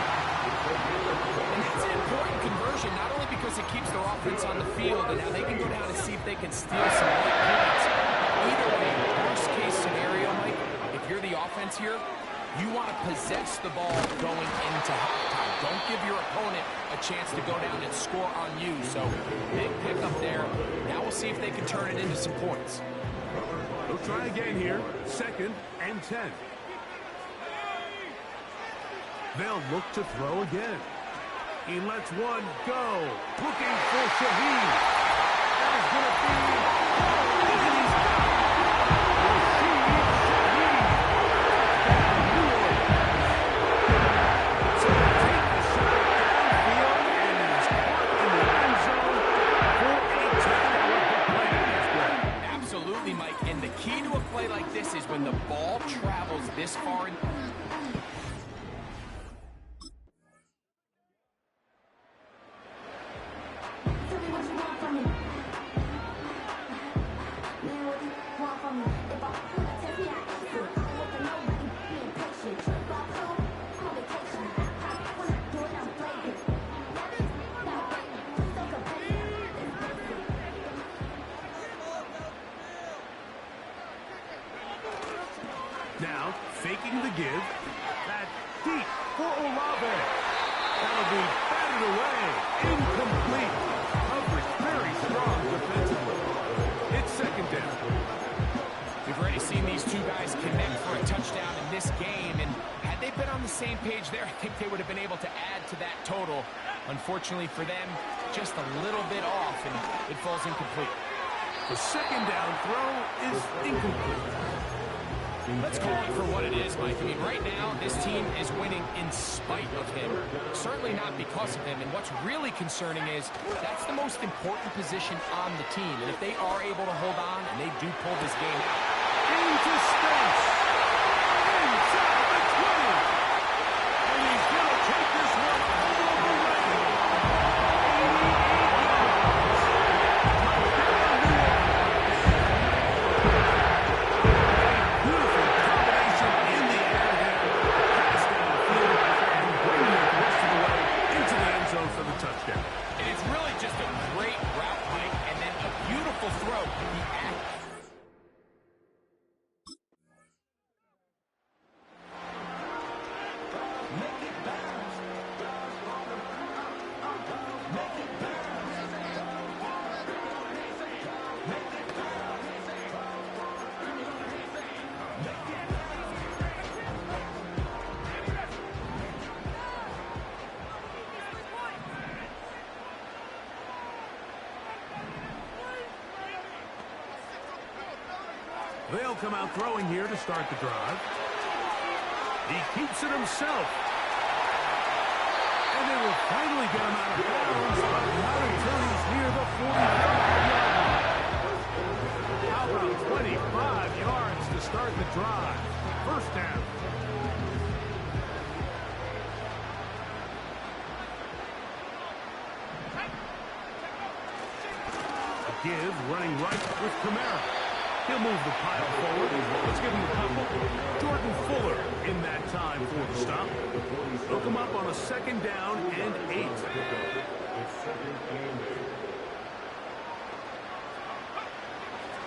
And that's an important conversion, not only because it keeps their offense on the field, and now they can go down and see if they can steal some late points. Either way, worst case scenario, Mike, if you're the offense here, you want to possess the ball going into halftime. Don't give your opponent a chance to go down and score on you. So, big pickup there. Now we'll see if they can turn it into some points. They'll try again here. 2nd and 10. They'll look to throw again. He lets one go. Looking for Shaheed. That is going to be... And he's got So they take the shot downfield and it is caught in the end zone for a touchdown. Play this play. Absolutely, Mike. And the key to a play like this is when the ball travels this far in... Now, faking the give. That deep for Olave. That'll be batted away. Incomplete. Coverage very strong defensively. It's 2nd down. We've already seen these two guys connect for a touchdown in this game, and had they've been on the same page there. I think they would have been able to add to that total. Unfortunately for them, just a little bit off, and it falls incomplete. The second down throw is incomplete. Let's call it for what it is, Mike. I mean, right now, this team is winning in spite of him. Certainly not because of him. And what's really concerning is that's the most important position on the team. And if they are able to hold on and they do pull this game out. Into space. Inside the 20. And he's going to take this one all the way. 88 yards. Beautiful combination in the air there. Pass downfield and bringing it the rest of the way into the end zone for the touchdown. And it's really just a great route, Mike, and then a beautiful throw. They'll come out throwing here to start the drive. He keeps it himself. And they will finally get him out of bounds, but not until he's near the 45-yard line. How about 25 yards to start the drive? First down. A give running right with Kamara. He'll move the pile forward. Let's give him a couple. Jordan Fuller in that time for the stop. Hook him up on a second down and 8.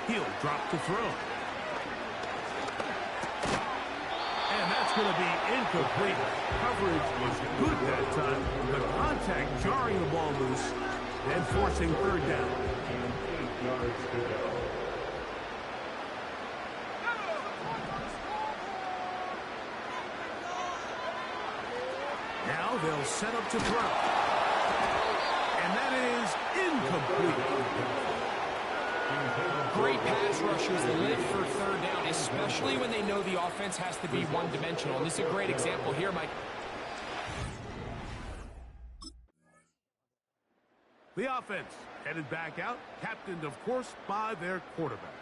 He'll drop to throw. And that's going to be incomplete. Coverage was good that time. The contact jarring the ball loose and forcing third down. Now they'll set up to throw. And that is incomplete. Great pass rushers live for third down, especially when they know the offense has to be one-dimensional. And this is a great example here, Mike. The offense headed back out, captained, of course, by their quarterback.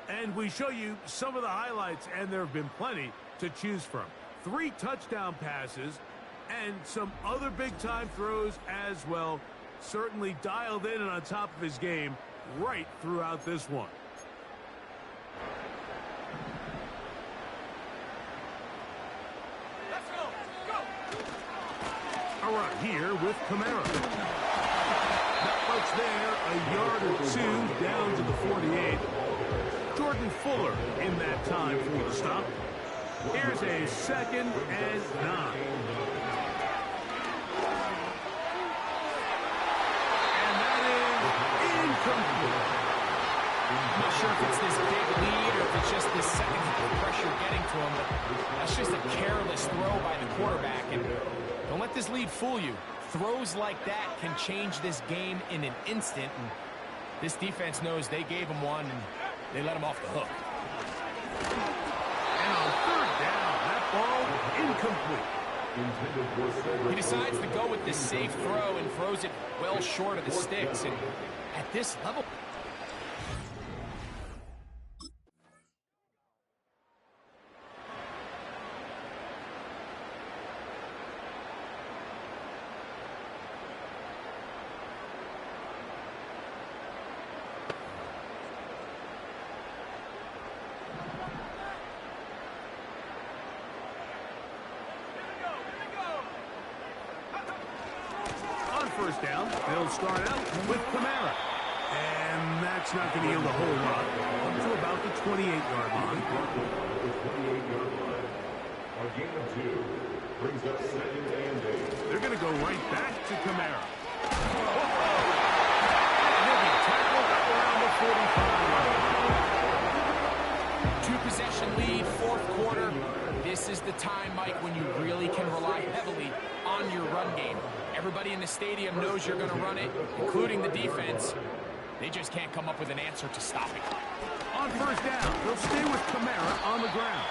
And we show you some of the highlights, and there have been plenty to choose from. 3 touchdown passes and some other big-time throws as well. Certainly dialed in and on top of his game right throughout this one. Let's go. Go. All right, here with Kamara. Not much there, a yard or 2 down to the 48. Jordan Fuller in that time for the stop. Here's a second and 9. And that is incomplete. I'm not sure if it's this big lead or if it's just this second pressure getting to him, but that's just a careless throw by the quarterback. And don't let this lead fool you. Throws like that can change this game in an instant. And this defense knows they gave him one, and they let him off the hook. And on third down, that ball incomplete. He decides to go with this safe throw and throws it well short of the sticks. And at this level... First down, they'll start out with Kamara. And that's not going to yield a whole lot. Up to about the 28-yard line. They're going to go right back to Kamara. And he'll be tackled up around the 45-yard line. 2-possession lead, fourth quarter. This is the time, Mike, when you really can rely heavily on your run game. Everybody in the stadium knows you're going to run it, including the defense. They just can't come up with an answer to stop it. On first down, they'll stay with Kamara on the ground.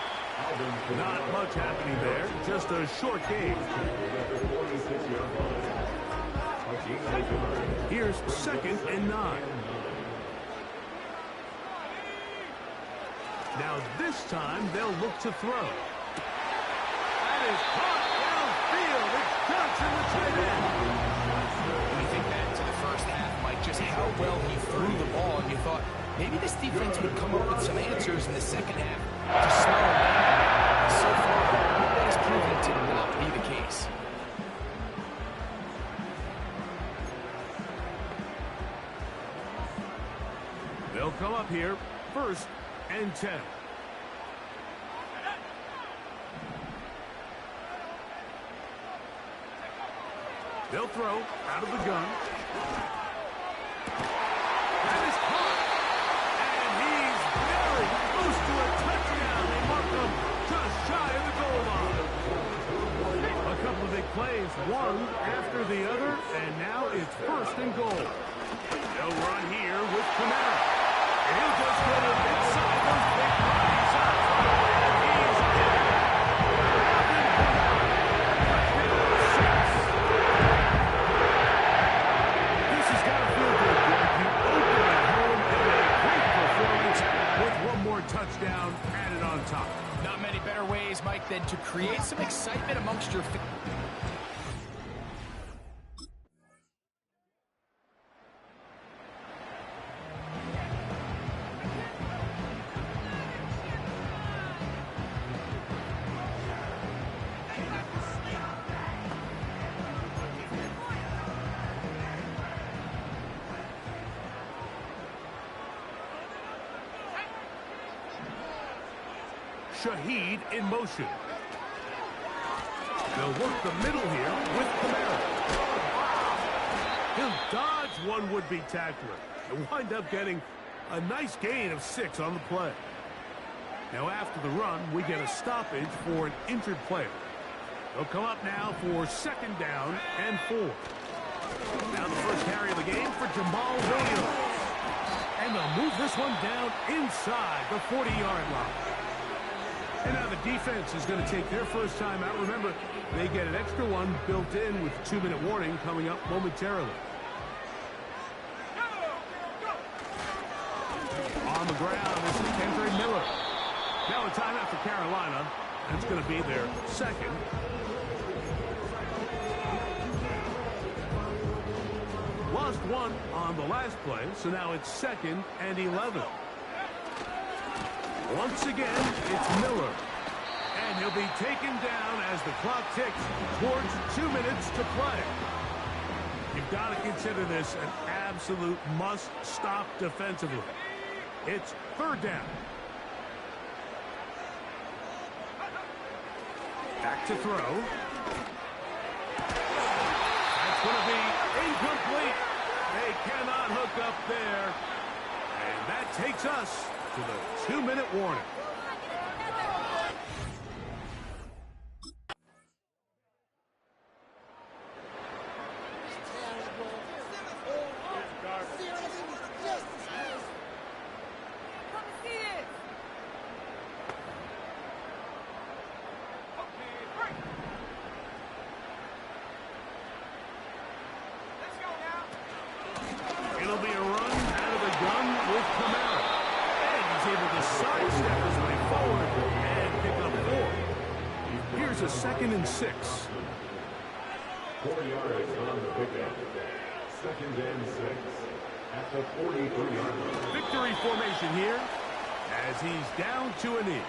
Not much happening there, just a short game. Here's 2nd and 9. Now this time they'll look to throw. That is caught downfield. It's Johnson, the tight end. When you think back to the first half, Mike, just how well he threw the ball, and you thought maybe this defense would come up with some answers in the second half to slow him down. So far, that has proven to not be the case. They'll come up here, 1st and 10. They'll throw out of the gun. That is caught. And he's very close to a touchdown. They mark him just shy of the goal line. A couple of big plays, one after the other, and now it's 1st and goal. They'll run here with Kamara. And he'll just get him inside those big bodies out front. And he's in. This has got to feel good, Greg. You open at home and a great performance with one more touchdown added on top. Not many better ways, Mike, than to create some excitement amongst your fans. Shaheed in motion. They'll work the middle here with Kamara. He'll dodge one would-be tackler and wind up getting a nice gain of 6 on the play. Now after the run, we get a stoppage for an injured player. They'll come up now for 2nd down and 4. Now the first carry of the game for Jamal Williams. And they'll move this one down inside the 40-yard line. And now the defense is going to take their first time out. Remember, they get an extra one built in with 2-minute warning coming up momentarily. On the ground, this is Kendra Miller. Now a timeout for Carolina. That's going to be their 2nd. Lost one on the last play, so now it's 2nd and 11. Once again, it's Miller. And he'll be taken down as the clock ticks towards 2 minutes to play. You've got to consider this an absolute must-stop defensively. It's 3rd down. Back to throw. That's going to be incomplete. They cannot hook up there. And that takes us to the 2-minute warning. It'll be a run out of the gun with Kamara. And he's able to sidestep his way forward and pick up 4. Here's a 2nd and 6. 4 yards on the pickup. 2nd and 6 at the 43-yard line. Victory formation here as he's down to a knee.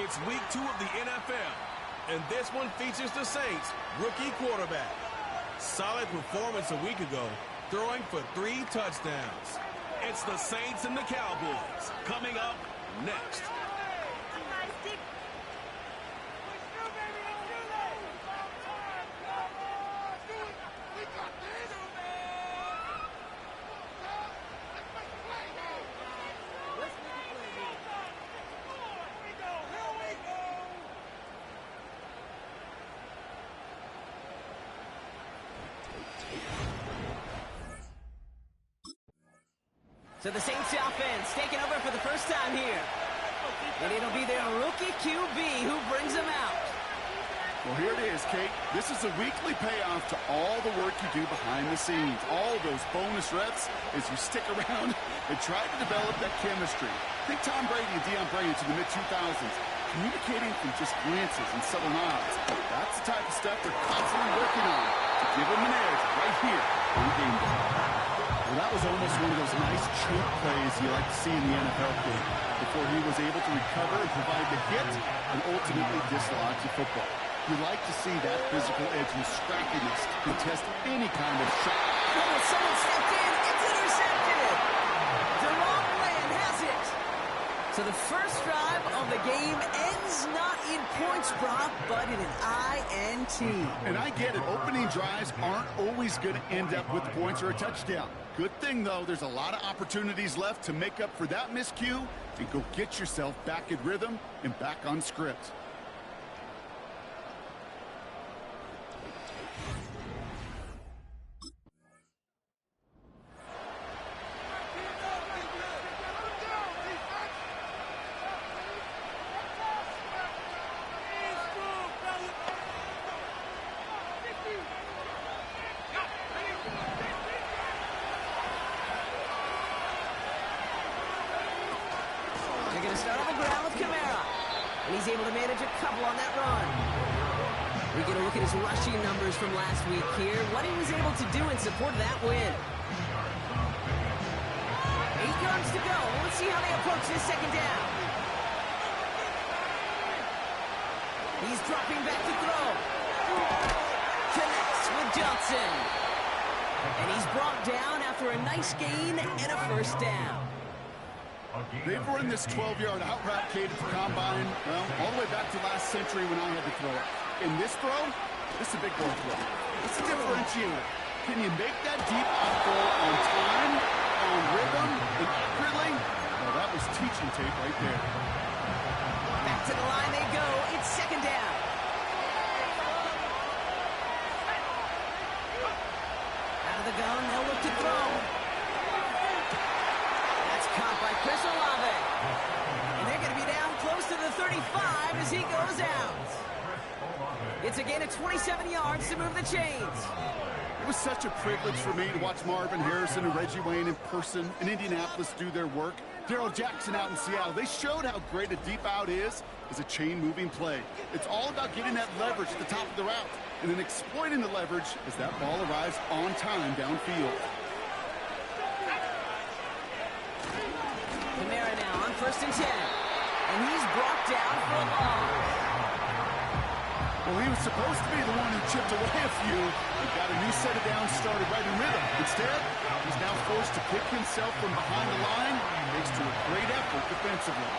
It's week 2 of the NFL, and this one features the Saints' rookie quarterback. Solid performance a week ago, throwing for 3 touchdowns. It's the Saints and the Cowboys coming up next. So the Saints offense taking over for the first time here. And it'll be their rookie QB who brings them out. Well, here it is, Kate. This is a weekly payoff to all the work you do behind the scenes. All those bonus reps as you stick around and try to develop that chemistry. Think Tom Brady and Deion Branch in the mid-2000s, communicating from just glances and subtle nods. That's the type of stuff they're constantly working on to give them an edge right here on game day. Well, that was almost one of those nice choke plays you like to see in the NFL game before he was able to recover and provide the hit and ultimately dislodge the football. You like to see that physical edge and scrappiness to contest any kind of shot. Oh, someone stepped in. It's intercepted. DeRon Land has it. So the first drive of the game ends not in points, Brock, but in an INT. And I get it. Opening drives aren't always going to end up with points or a touchdown. Good thing, though, there's a lot of opportunities left to make up for that miscue and go get yourself back in rhythm and back on script. They're going to start on the ground with Kamara. And he's able to manage a couple on that run. We get a look at his rushing numbers from last week here. What he was able to do in support of that win. 8 yards to go. Let's see how they approach this second down. He's dropping back to throw. Connects with Johnson. And he's brought down after a nice gain and a first down. They've run this 12-yard out route, Kate, at the combine, well, all the way back to last century when I had to throw it. In this throw, this is a big ball throw. It's a differentiator. Can you make that deep out throw on time, on rhythm, and accurately? Well, that was teaching tape right there. Back to the line they go. It's second down. Out of the gun, they'll look to throw. Caught by Chris Olave. And they're going to be down close to the 35 as he goes out. It's a gain of 27 yards to move the chains. It was such a privilege for me to watch Marvin Harrison and Reggie Wayne in person in Indianapolis do their work. Darrell Jackson out in Seattle. They showed how great a deep out is as a chain-moving play. It's all about getting that leverage at the top of the route and then exploiting the leverage as that ball arrives on time downfield. Kamara now on 1st and 10. And he's brought down for a loss. Well, he was supposed to be the one who chipped away a few and got a new set of downs started right in rhythm. Instead, he's now forced to pick himself from behind the line, thanks to a great effort defensively.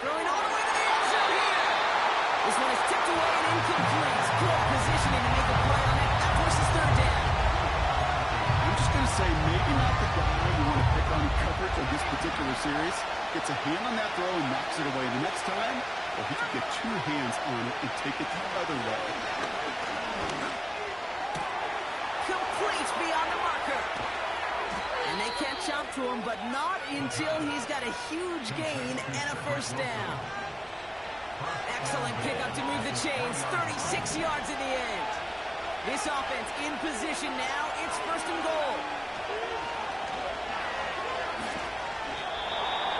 Throwing all the way to the end zone here. This one is tipped away and incomplete. Good positioning to make a play on it. That forces 3rd down. I'm just going to say maybe not the guy you want to pick on coverage of this particular series. Gets a hand on that throw and knocks it away. The next time, well, he could get 2 hands on it and take it the other way. Complete beyond the marker. And they catch up to him, but not until he's got a huge gain and a first down. Excellent pickup to move the chains. 36 yards in the end. This offense in position now. It's 1st and goal.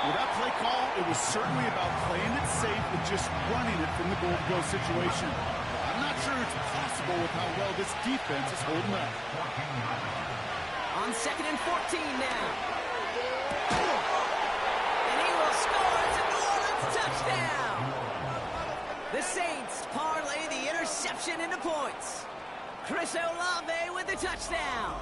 With that play call, it was certainly about playing it safe and just running it from the goal-to-go situation. I'm not sure it's possible with how well this defense is holding up. On 2nd and 14 now. And he will score. It's a New Orleans touchdown. The Saints parlay the interception into points. Chris Olave with the touchdown.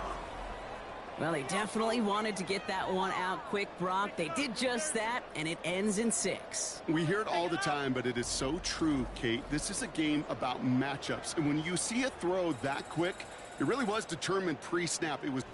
Well, they definitely wanted to get that one out quick, Brock. They did just that, and it ends in 6. We hear it all the time, but it is so true, Kate. This is a game about matchups. And when you see a throw that quick, it really was determined pre-snap. It was...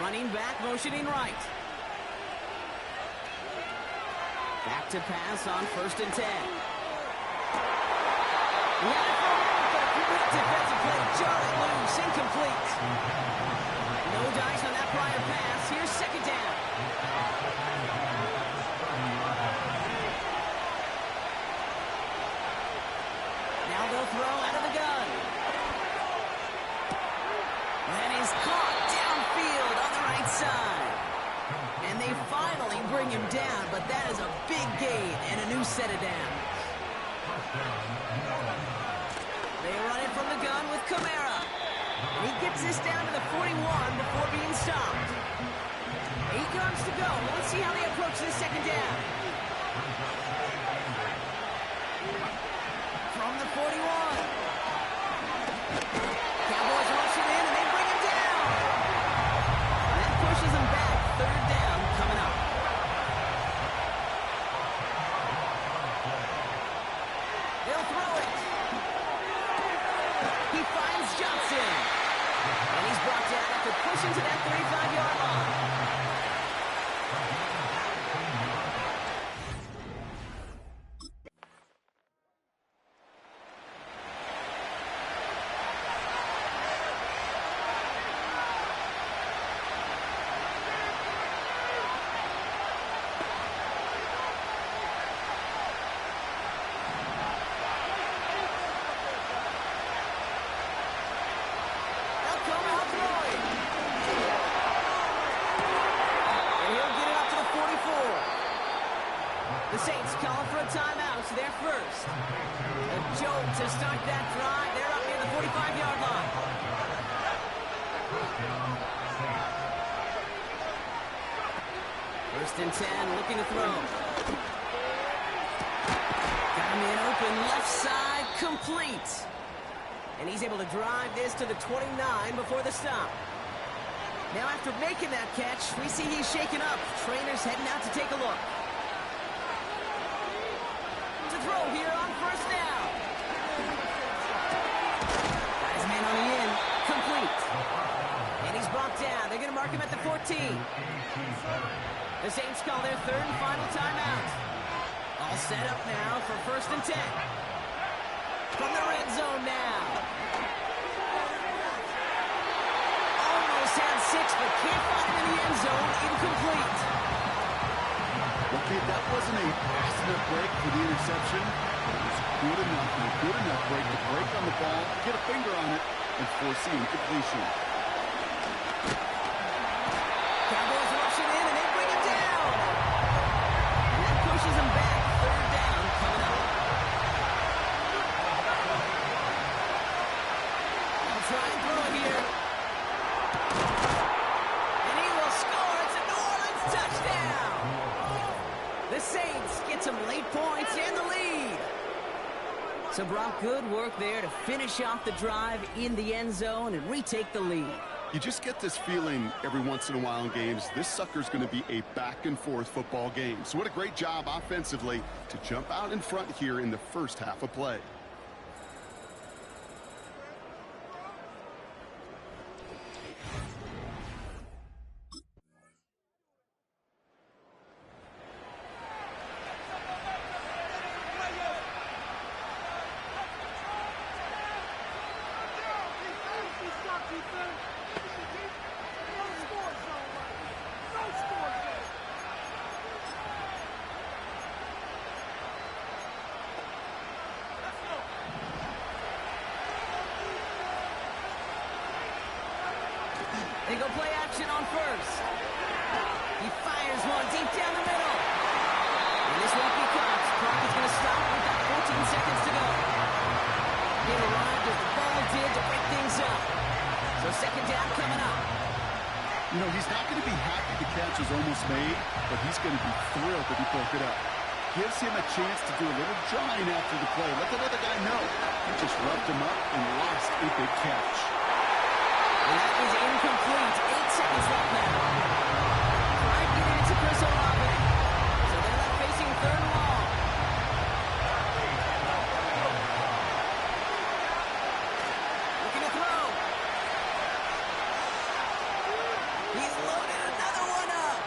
Running back, motioning right. Back to pass on 1st and 10. Defensive play, jar it loose, incomplete. No dice on that prior pass. Here's 2nd down. Now they'll throw out of the gun. That is caught downfield on the right side. And they finally bring him down, but that is a big gain and a new set of downs. They run it from the gun with Kamara. And he gets this down to the 41 before being stopped. 8 yards to go. Let's see how they approach this 2nd down. From the 41. Cowboys rush it in, and they bring him down. That pushes him back. 3rd down coming up. They'll throw it. He finds Johnson. And he's brought down after pushing to that 35-yard line. The Saints calling for a timeout. They're first. A jolt to start that drive. They're up near the 45-yard line. First and 10, looking to throw. Got him in open, left side, complete. And he's able to drive this to the 29 before the stop. Now after making that catch, we see he's shaken up. Trainer's heading out to take a look. Throw here on 1st down. Got his man on the in. Complete. And he's brought down. They're going to mark him at the 14. The Saints call their 3rd and final timeout. All set up now for 1st and 10. From the red zone now. Almost had 6, but can't find him in the end zone. Incomplete. Okay, that wasn't a fast enough break for the interception. It was good enough and a good enough break to break on the ball, get a finger on it, and force the incompletion. Cowboys rushing in, and they bring him down. And that pushes him back. 3rd down coming up. They'll try and throw it here. And he will score. It's a New Orleans touchdown. The Saints get some late points and the lead. So, Brock, good work there to finish off the drive in the end zone and retake the lead. You just get this feeling every once in a while in games, this sucker's going to be a back-and-forth football game. So what a great job offensively to jump out in front here in the first half of play. They go play action. action on first. He fires one deep down the middle. And this won't be caught. Clock is going to stop. We've got 14 seconds to go. He arrived as the ball did to break things up. So second down coming up. You know, he's not going to be happy the catch is almost made, but he's going to be thrilled that he broke it up. Gives him a chance to do a little jawing after the play. Let the other guy know. He just rubbed him up and lost a big catch. And that is incomplete. 8 seconds left now. Trying to get it to Chris Olave. So they're left facing third and long. Looking to throw. He's loaded another one up.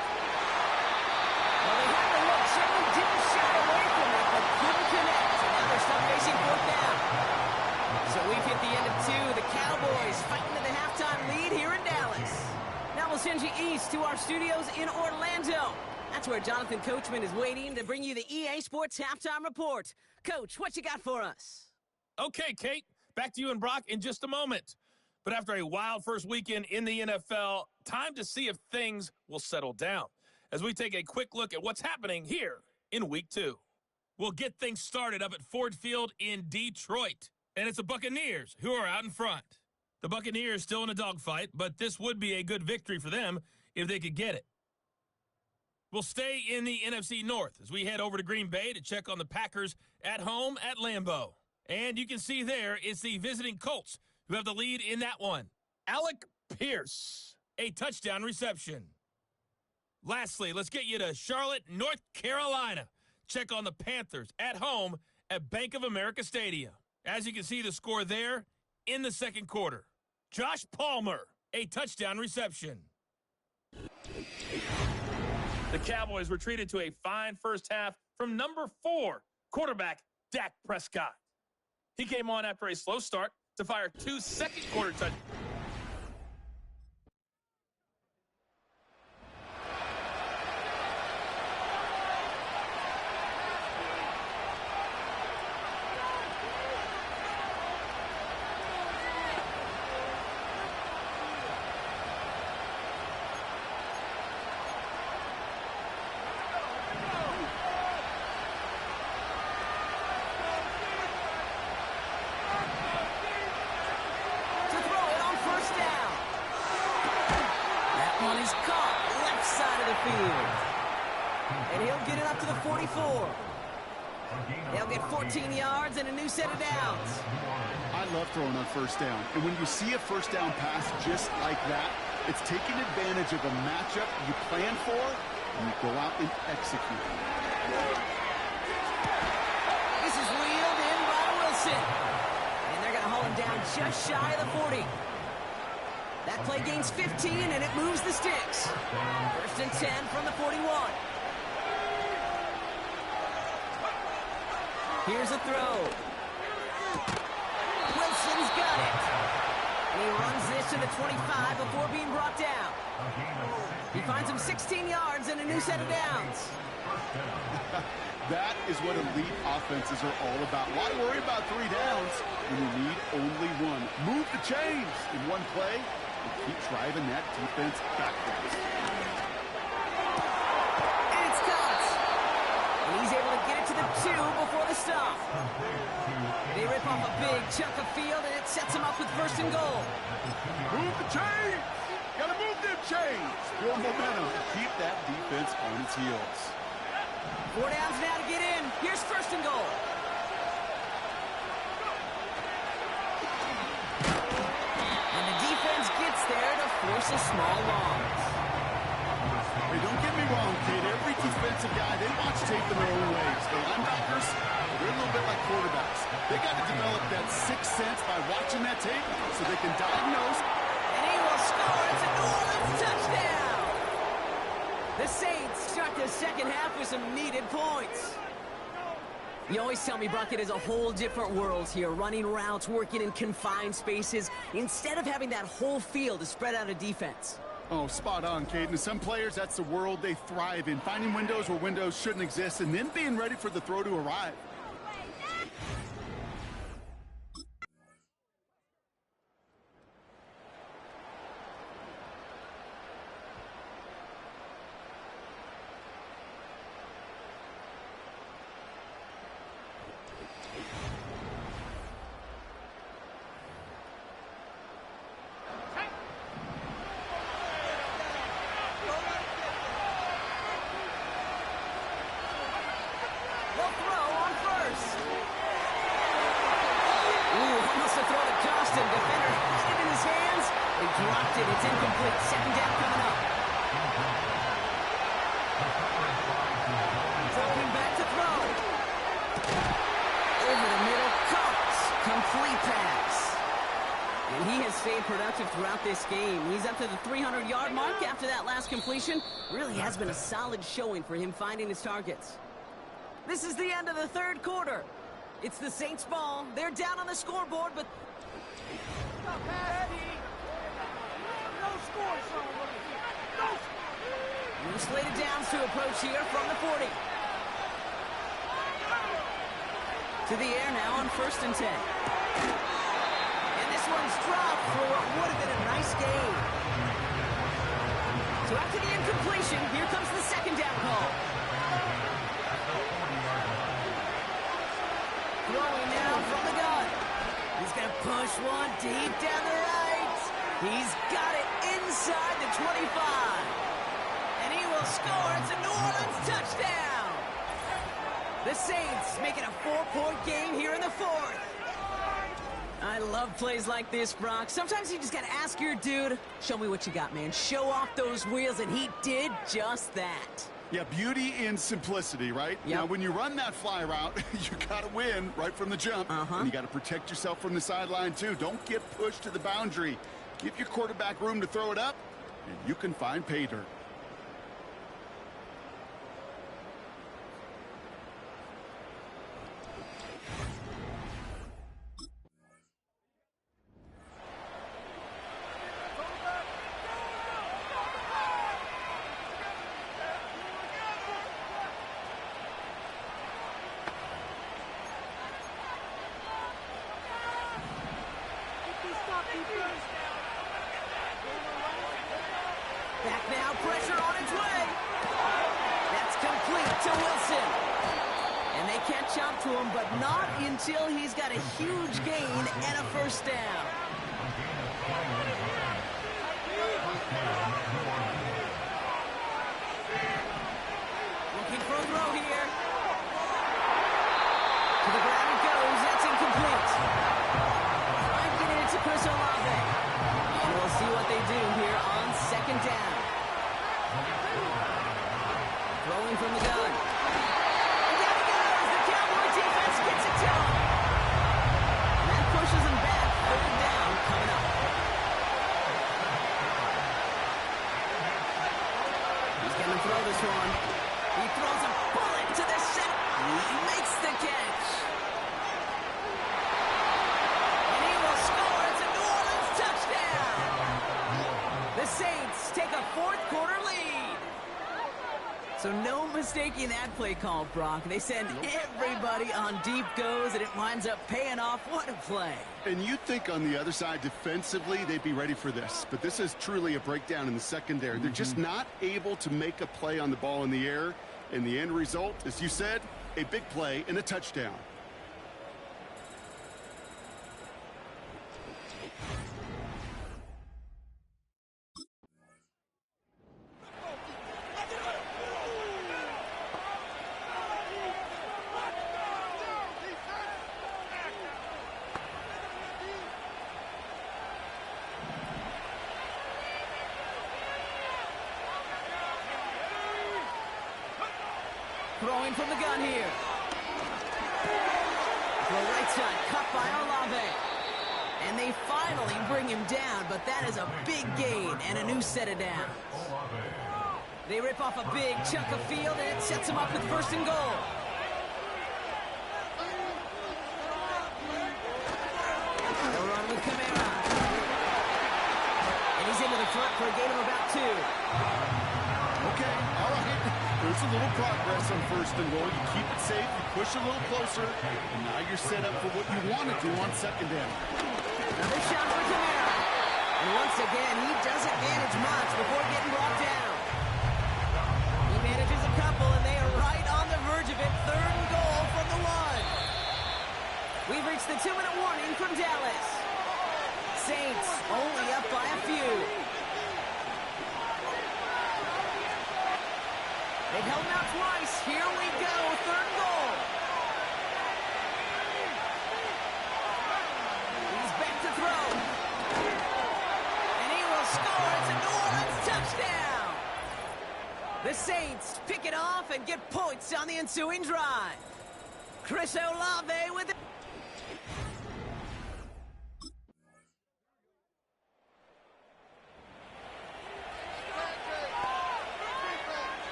Well, they had the look. Certainly didn't shy away from it, but couldn't connect. And now they're stuck facing fourth down. So we've hit the end of two. The Cowboys fighting to the halftime lead here in Dallas. Now we'll send you east to our studios in Orlando. That's where Jonathan Coachman is waiting to bring you the EA Sports Halftime Report. Coach, what you got for us? Okay, Kate, back to you and Brock in just a moment. But after a wild first weekend in the NFL, time to see if things will settle down as we take a quick look at what's happening here in Week 2. We'll get things started up at Ford Field in Detroit, and it's the Buccaneers who are out in front. The Buccaneers still in a dogfight, but this would be a good victory for them if they could get it. We'll stay in the NFC North as we head over to Green Bay to check on the Packers at home at Lambeau. And you can see there it's the visiting Colts who have the lead in that one. Alec Pierce, a touchdown reception. Lastly, let's get you to Charlotte, North Carolina. Check on the Panthers at home at Bank of America Stadium. As you can see the score there in the second quarter. Josh Palmer, a touchdown reception. The Cowboys were treated to a fine first half from number 4, quarterback Dak Prescott. He came on after a slow start to fire 2 second-quarter touchdowns. And he'll get it up to the 44. They'll get 14 yards and a new set of downs. I love throwing on first down. And when you see a first down pass just like that, it's taking advantage of a matchup you plan for, and you go out and execute. This is wheeled in by Wilson. And they're going to haul him down just shy of the 40. That play gains 15, and it moves the sticks. First and 10 from the 41. Here's a throw. Wilson's got it. And he runs this to the 25 before being brought down. He finds him 16 yards and a new set of downs. That is what elite offenses are all about. Why worry about 3 downs when you need only one? Move the chains in one play and keep driving that defense backwards. And it's caught. And he's able to get it to the 2 before the stop. They rip off a big chunk of field, and it sets him up with first and goal. Move the chains! Gotta move them chains! Build momentum. Keep that defense on its heels. 4 downs now to get in. Here's first and goal. And the defense gets there to force a small loss. Hey, don't get me wrong, kid. Every defensive guy, they watch tape in their own ways. The linebackers, they're a little bit like quarterbacks. They got to develop that sixth sense by watching that tape so they can diagnose. And he will score. It's a New Orleans touchdown. The Saints start the second half with some needed points. You always tell me, Brock, it is a whole different world here, running routes, working in confined spaces, instead of having that whole field to spread out a defense. Oh, spot on, Caden. Some players, that's the world they thrive in, finding windows where windows shouldn't exist and then being ready for the throw to arrive. They'll throw on first. Ooh, almost a throw that cost him. Defender had it in his hands. He dropped it. It's incomplete. Second down coming up. Dropping back to throw. Over the middle. Caught. Complete pass. And he has stayed productive throughout this game. He's up to the 300-yard mark after that last completion. Really has been a solid showing for him finding his targets. This is the end of the third quarter. It's the Saints' ball. They're down on the scoreboard, but... No slated downs to approach here from the 40. To the air now on 1st and 10. And this one's dropped for what would have been a nice gain. So after the incompletion, here comes the second down call. Throwing now from the gun. He's going to push one deep down the right. He's got it inside the 25. And he will score. It's a New Orleans touchdown. The Saints making a 4-point game here in the fourth. I love plays like this, Brock. Sometimes you just got to ask your dude, show me what you got, man. Show off those wheels, and he did just that. Yeah, beauty in simplicity, right? Yep. Now, when you run that fly route, you got to win right from the jump. And you got to protect yourself from the sideline, too. Don't get pushed to the boundary. Give your quarterback room to throw it up, and you can find pay dirt. Back now, pressure on its way. That's complete to Wilson. And they catch up to him, but not until he's got a huge gain and a first down. Looking for a throw here. To the ground it goes. That's incomplete. Trying to get it into Chris Olave. And we'll see what they do here on second down. Throwing from the gun. And down he goes. The Cowboy defense gets it to him. And that pushes him back. Third down coming up. He's going to throw this one. He throws a bullet to the center. He makes the catch. And he will score. It's a New Orleans touchdown. The Saints take a fourth-quarter lead. So no mistaking that play call, Brock. They send everybody on deep goes, and it winds up paying off. What a play. And you'd think on the other side defensively they'd be ready for this. But this is truly a breakdown in the secondary. They're just not able to make a play on the ball in the air. And the end result, as you said, a big play and a touchdown. Throwing from the gun here. To the right side, cut by Olave. And they finally bring him down, but that is a big gain and a new set of downs. They rip off a big chunk of field, and it sets him up with first and goal. They'll run with Kamara. And he's into the front for a gain of about 2. Okay, all right. There's a little progress on first and goal. You keep it safe, you push a little closer, and now you're set up for what you want to do on second down. Another shot for Kamara. And once again, he doesn't manage much before getting brought down. He manages a couple, and they are right on the verge of it. Third and goal from the 1. We've reached the 2-minute warning from Dallas. Saints only up by a few. They've held him out twice. Here we go, third and goal. He's back to throw. And he will score. It's a New Orleans touchdown. The Saints pick it off and get points on the ensuing drive. Chris Olave with it.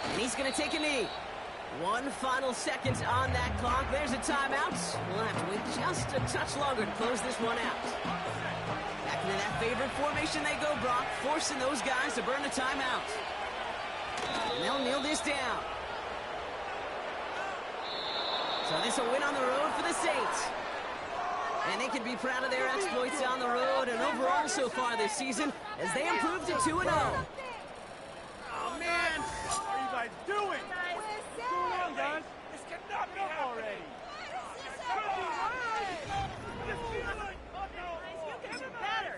And he's going to take a knee. One final second on that clock. There's a timeout. We'll have to wait just a touch longer to close this one out. Back into that favorite formation they go, Brock, forcing those guys to burn a timeout. And they'll kneel this down. So this will win on the road for the Saints. And they can be proud of their exploits on the road and overall so far this season as they improve to 2-0. Oh, man! What are you guys doing? What's going on, guys? This cannot be already. Better.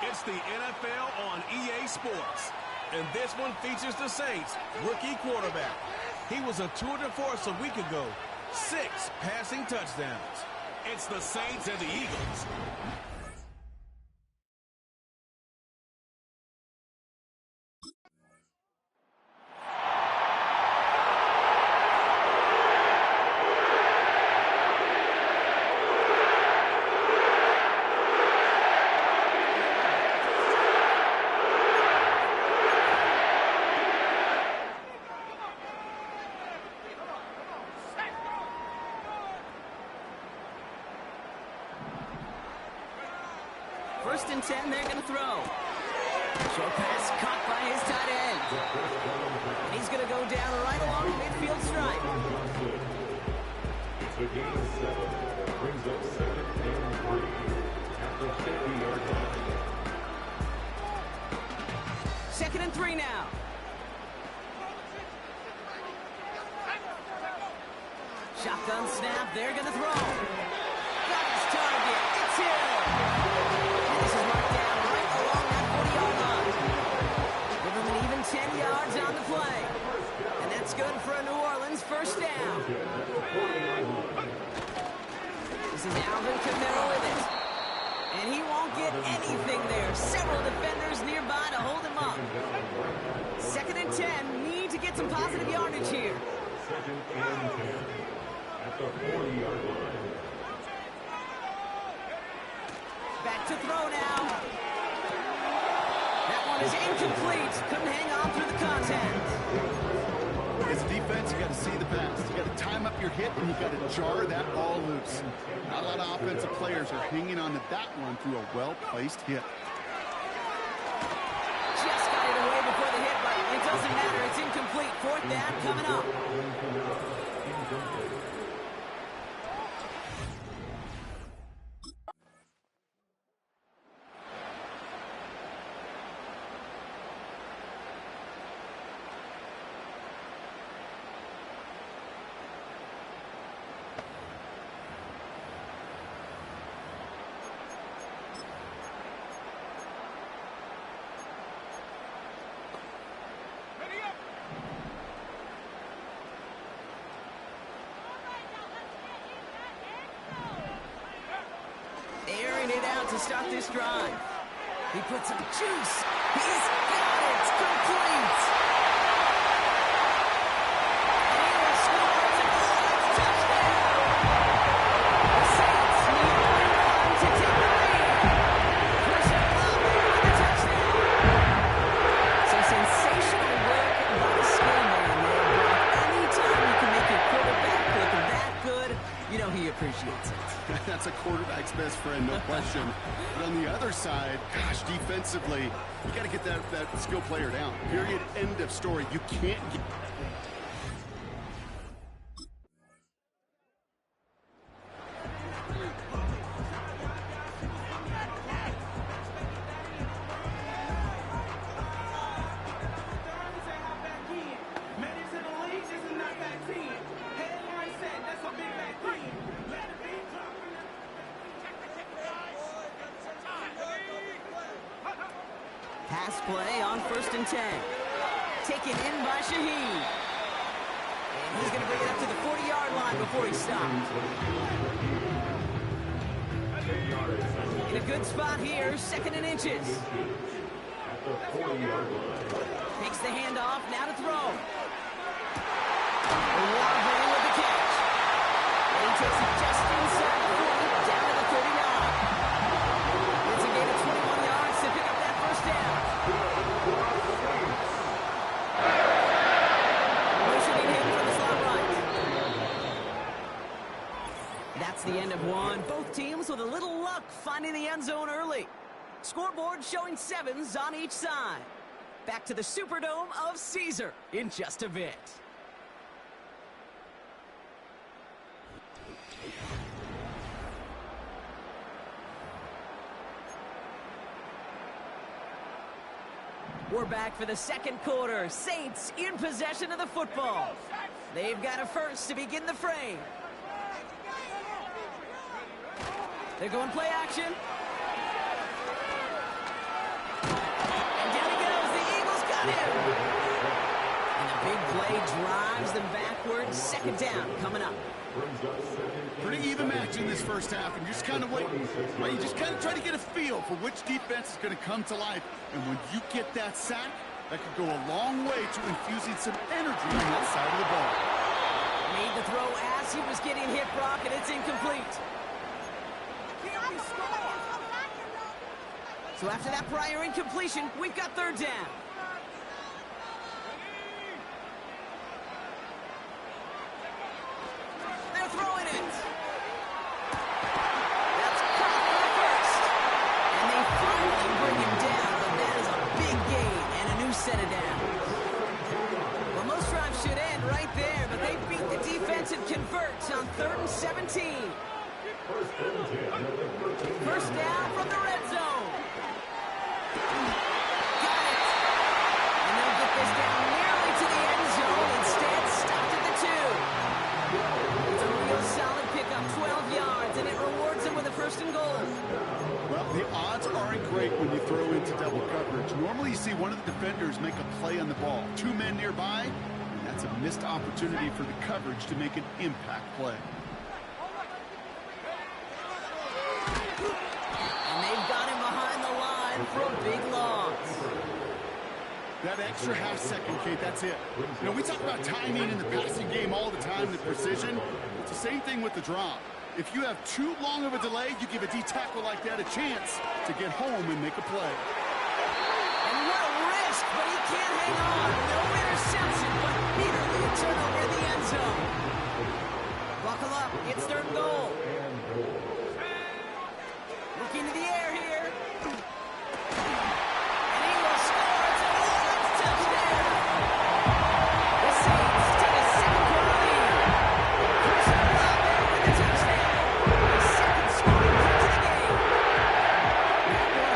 It's the NFL on EA Sports. And this one features the Saints' rookie quarterback. He was a tour de force a week ago. 6 passing touchdowns. It's the Saints and the Eagles. first and 10, they're going to throw. Short pass caught by his tight end. And he's going to go down right along the midfield stripe. It's a gain of 7 that brings up 2nd and 3 at the 50-yard line. 2nd and 3 now. Shotgun snap, they're going to throw. Got his target, it's Hill. And this is marked down right along that 40-yard line. Give him an even 10 yards on the play. And that's good for a New Orleans first down. This is Alvin Kamara with it. And he won't get anything there. Several defenders nearby to hold him up. 2nd and 10, need to get some positive yardage here. 2nd and 10 at the 40-yard line. Back to throw now. That one is incomplete. Couldn't hang on through the contact. As a defense, you got to see the pass. You got to time up your hit, and you got to jar that ball loose. Not a lot of offensive players are hanging on to that one through a well-placed hit. Just got it away before the hit, but it doesn't matter. It's incomplete. 4th down coming up. Airing it out to start this drive. He puts some juice. He's got it. It's complete. And he will score. It's a touchdown. The Saints need one run to take the lead. Christian Love with the touchdown. Some sensational work by the skill man there, Brock. Anytime you can make your quarterback look that good, you know he appreciates it. That's a quarterback's best friend, no question. But on the other side, gosh, defensively, you got to get that skill player down. Period. End of story. You can't get... Pass play on 1st and 10. Taken in by Shaheed. And he's going to bring it up to the 40-yard line before he stops. In a good spot here, 2nd and inches. Takes the handoff, now to throw. Warren with the catch. And he takes it just inside the 40, down to the 30-yard. It's a gain of 21 yards to pick up that first down. Motioning him for the slot right. That's the end of one. Both teams with a little luck finding the end zone early. Scoreboard showing 7s on each side. Back to the Superdome of Caesar in just a bit. We're back for the 2nd quarter. Saints in possession of the football. They've got a first to begin the frame. They're going play action. And down he goes. The Eagles got him. And the big play drives them backwards. 2nd down coming up. Pretty even match in this first half, and you're just kind of waiting. Right? You just kind of try to get a feel for which defense is going to come to life. And when you get that sack, that could go a long way to infusing some energy on that side of the ball. Made the throw as he was getting hit, Brock, and it's incomplete. So after that prior incompletion, we've got 3rd down. They're throwing it. That's caught for the first. And they throw Normally you see one of the defenders make a play on the ball. 2 men nearby, and that's a missed opportunity for the coverage to make an impact play. And they've got him behind the line for a big loss. That extra half second, Kate, that's it. You know, we talk about timing in the passing game all the time, the precision. It's the same thing with the drop. If you have too long of a delay, you give a D-tackle like that a chance to get home and make a play. And what a risk, but he can't hang on. No interception, but immediately a turnover in the end zone. Buckle up, it's 3rd and goal. Looking to the air here. And he will score. It's a touchdown. The Saints take a 7-quarter lead. Christian Olave with the touchdown. The second scoring kick of the game.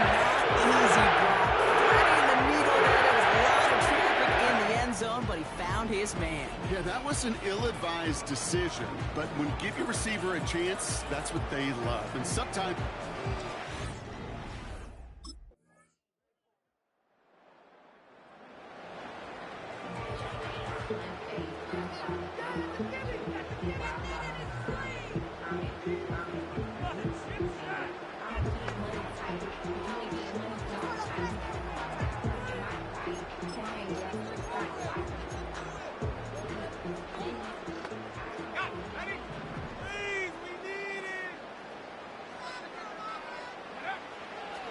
That one not easy, Brock. Threading the needle there. There was a lot of traffic in the end zone, but he found his man. Yeah, that was an ill-advised decision, but when you give your receiver a chance, that's what they love. And sometimes...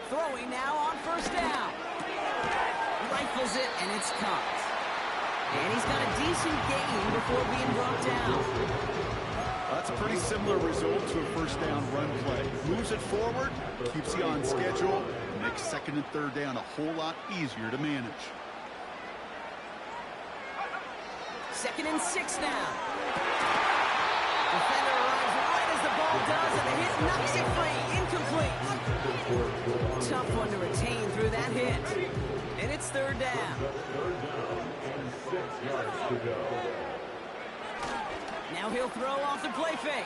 Throwing now on 1st down. Rifles it, and it's caught. And he's got a decent gain before being brought down. That's a pretty similar result to a 1st down run play. Moves it forward, keeps you on schedule, and makes 2nd and 3rd down a whole lot easier to manage. 2nd and 6 now. Defender arrives right as the ball does, and the hit knocks it free. Incomplete. Tough one to retain through that hit. And it's 3rd down. Now he'll throw off the play fake.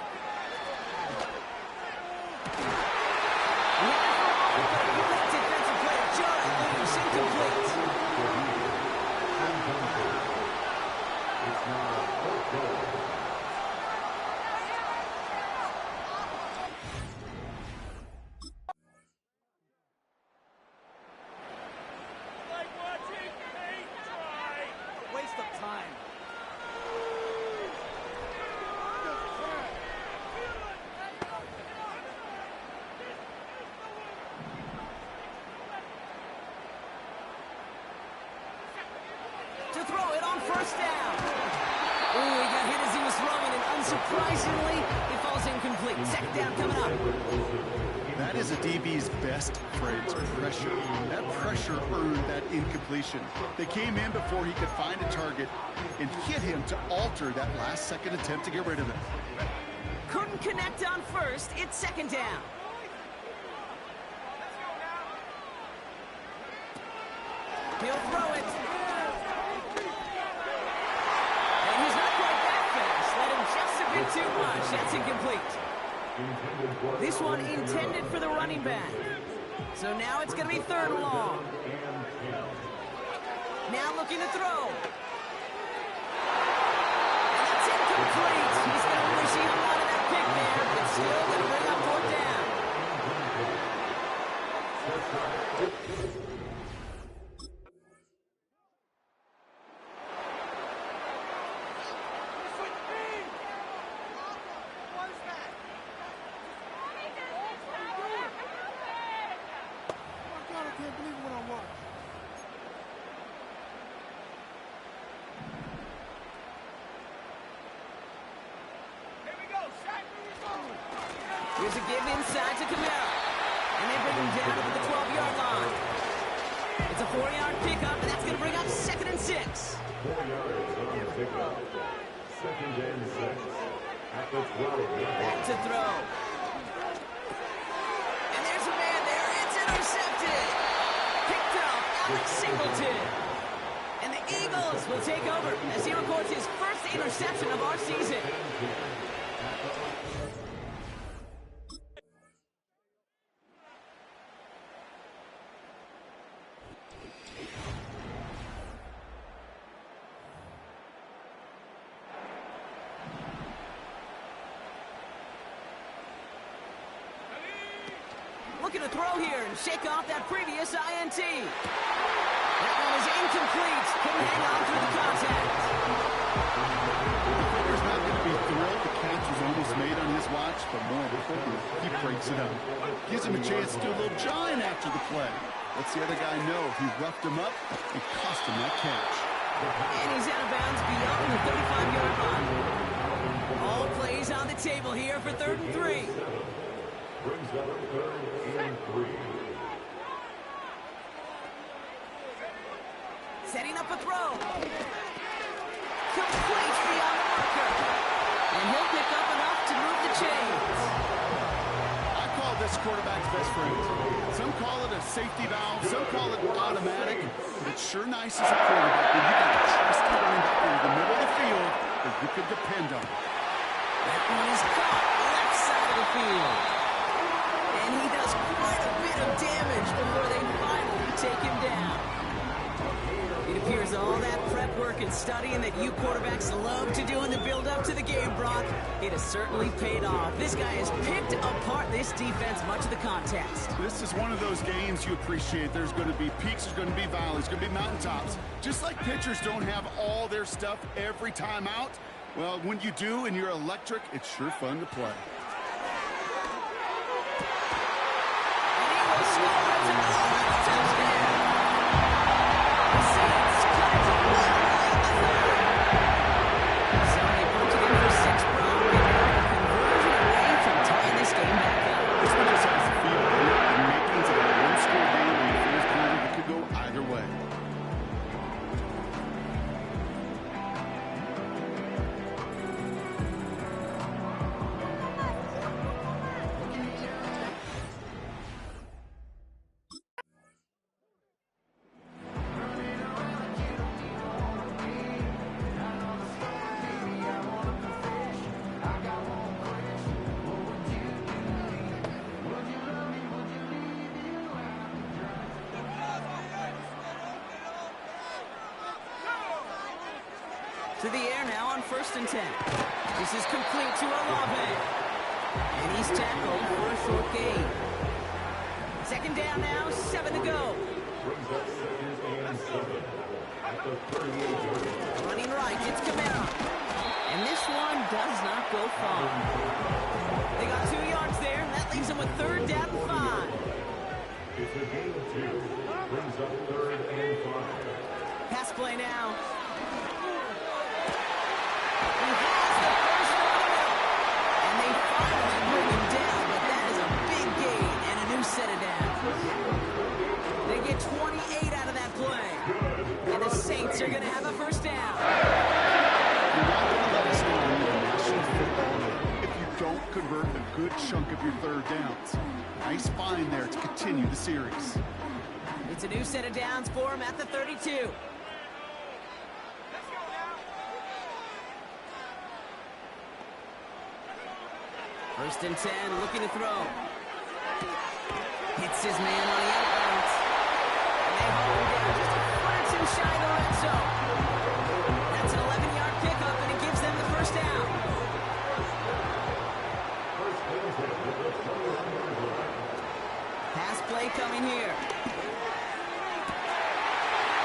Great defensive play. Just loose. Incomplete. It's now 4th down. Waste of time. To throw it on 1st down. Ooh, he got hit as he was throwing, and unsurprisingly, it falls incomplete. 2nd down coming up. That is a DB's best friend, pressure. That pressure earned that incompletion. They came in before he could find a target and hit him to alter that last-second attempt to get rid of it. Couldn't connect on 1st. It's 2nd down. He'll throw it. And he's not quite that fast. Let him just a bit too much. That's incomplete. This one intended for the running back. So now it's going to be 3rd and long. Now looking to throw. And that's incomplete. He's going to wish he hung out of that pick there, but still going to bring up 4th down. Here's a give inside to Camara. And they bring him down to the 12-yard line. It's a 4-yard pickup, and that's going to bring up 2nd and 6. 4 yards on the pickup. 2nd and 6. At the 12-yard. Back to throw. And there's a man there. It's intercepted. Picked up Alex Singleton. And the Eagles will take over as he records his first interception of our season. looking to throw here and shake off that previous INT. That one is incomplete. Couldn't hang on through the contact. The defender's not going to be thrilled. The catch was almost made on his watch, but more importantly, he breaks it up. Gives him a chance to do a little jawing after the play. Lets the other guy know if he roughed him up, it cost him that catch. And he's out of bounds beyond the 35-yard line. All plays on the table here for 3rd and 3. Brings up 3rd and 3. Setting up a throw. Complete beyond the marker. And he'll pick up enough to move the chains. I call this quarterback's best friend. Some call it a safety valve, some call it automatic, but it's sure nice as a quarterback when you got a trusty running back in the middle of the field that you can depend on. That one is caught left side of the field. And he does quite a bit of damage before they finally take him down. It appears all that prep work and studying that you quarterbacks love to do in the build-up to the game, Brock, it has certainly paid off. This guy has picked apart this defense much of the contest. This is one of those games you appreciate. There's going to be peaks, there's going to be valleys, there's going to be mountaintops. Just like pitchers don't have all their stuff every time out, well, when you do and you're electric, it's sure fun to play. And he will score. It's a touchdown. The Saints cut it to 1 late in the 3rd. So they punted in for 6, Brock, and got a conversion away from tying this game back up. This one just has the feel of the makings of a one-score game in the 4th quarter that could go either way. To the air now on 1st and 10. This is complete to Olave. And he's tackled for a short gain. 2nd down now, 7 to go. Brings up 2nd and 7 at the 38-yard line. Running right, it's Camara. And this one does not go far. They got 2 yards there, and that leaves them with 3rd down and 5. It's a gain of 2. Brings up 3rd and 5. Pass play now. He has the first runner. And they finally bring him down, but that is a big gain and a new set of downs. They get 28 out of that play. And the Saints are going to have a 1st down. You're not going to let us know in the National Football League if you don't convert a good chunk of your 3rd downs. Nice find there to continue the series. It's a new set of downs for him at the 32. First and 10, looking to throw. Hits his man on the outbounds. And they hold him down just a foot or 2 shy of the red zone. That's an 11-yard pickup, and it gives them the 1st down. Pass play coming here.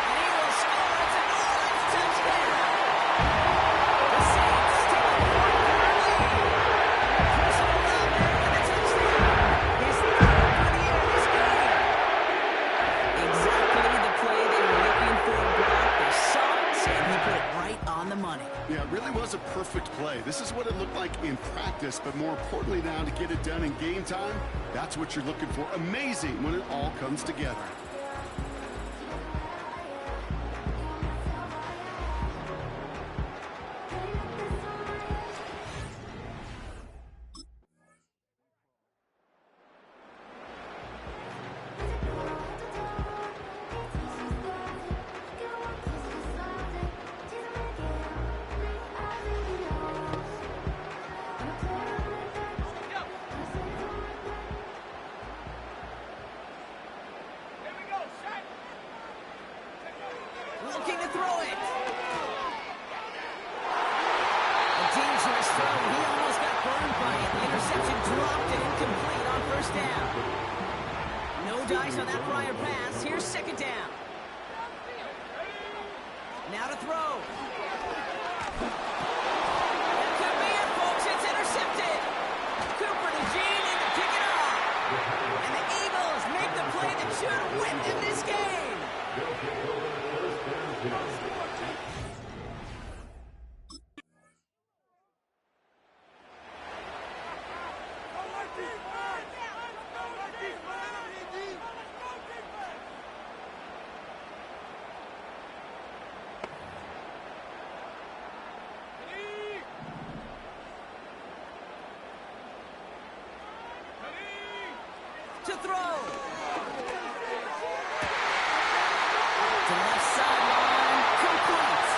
And he will score. It's a touchdown. The Saints take a 4-yard lead. Chris Olave with a touchdown. His 3rd for the year this game. Exactly the play they were looking for, Brock. They saw it, and he put it right on the money. Yeah, it really was a perfect play. This is what it looked like in practice, but more importantly now to get it done in game time, that's what you're looking for. Amazing when it all comes together. Looking to throw it. A dangerous throw. He almost got burned by it. The interception dropped and incomplete on 1st down. No dice on that prior pass. Here's second down. Now to throw. That could be it, folks. It's intercepted. Cooper to Gene in to pick it off. And the Eagles make the play that should win them this game. To throw. To the left sideline. Complete.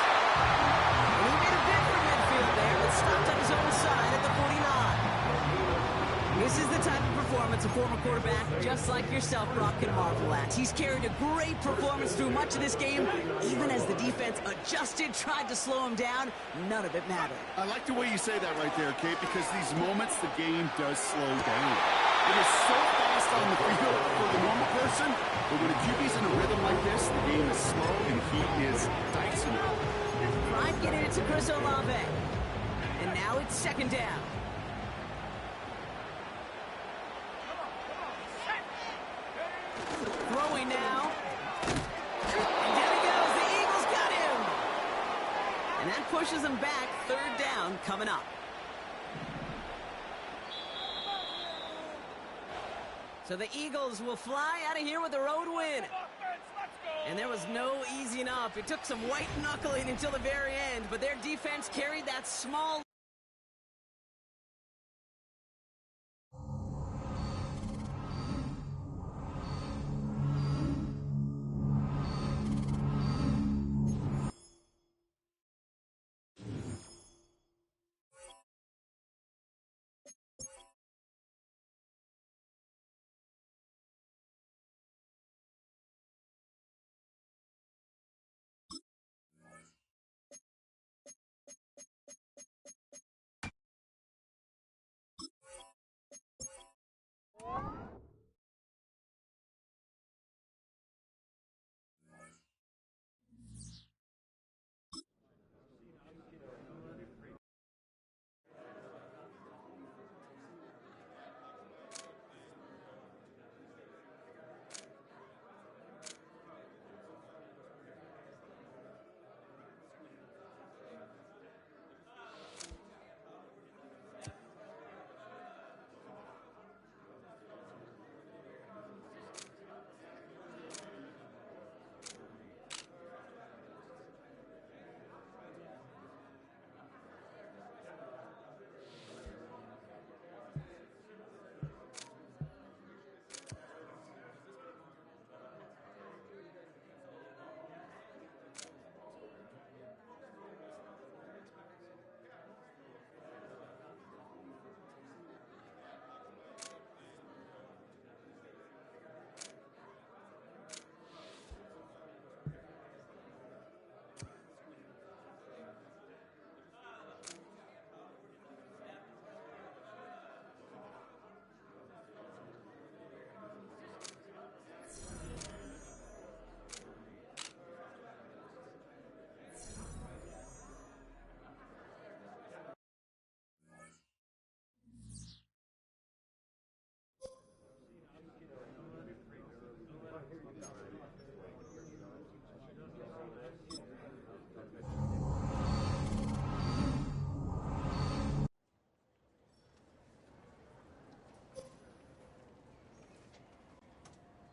And he made a bid for midfield there, but stopped on his own side at the 49. This is the type of performance a former quarterback, just like yourself, Brock, can marvel at. He's carried a great performance through much of this game, even as the defense adjusted, tried to slow him down. None of it mattered. I like the way you say that right there, Kate, because these moments the game does slow down. It is so fast on the field for the normal person, but when a QB's in a rhythm like this, the game is slow and he is dicing it. Pride getting it to Chris Olave. And now it's second down. Throwing now. And there he goes. The Eagles got him. And that pushes them back. Third down coming up. So the Eagles will fly out of here with a road win. And there was no easing up. It took some white knuckling until the very end, but their defense carried that small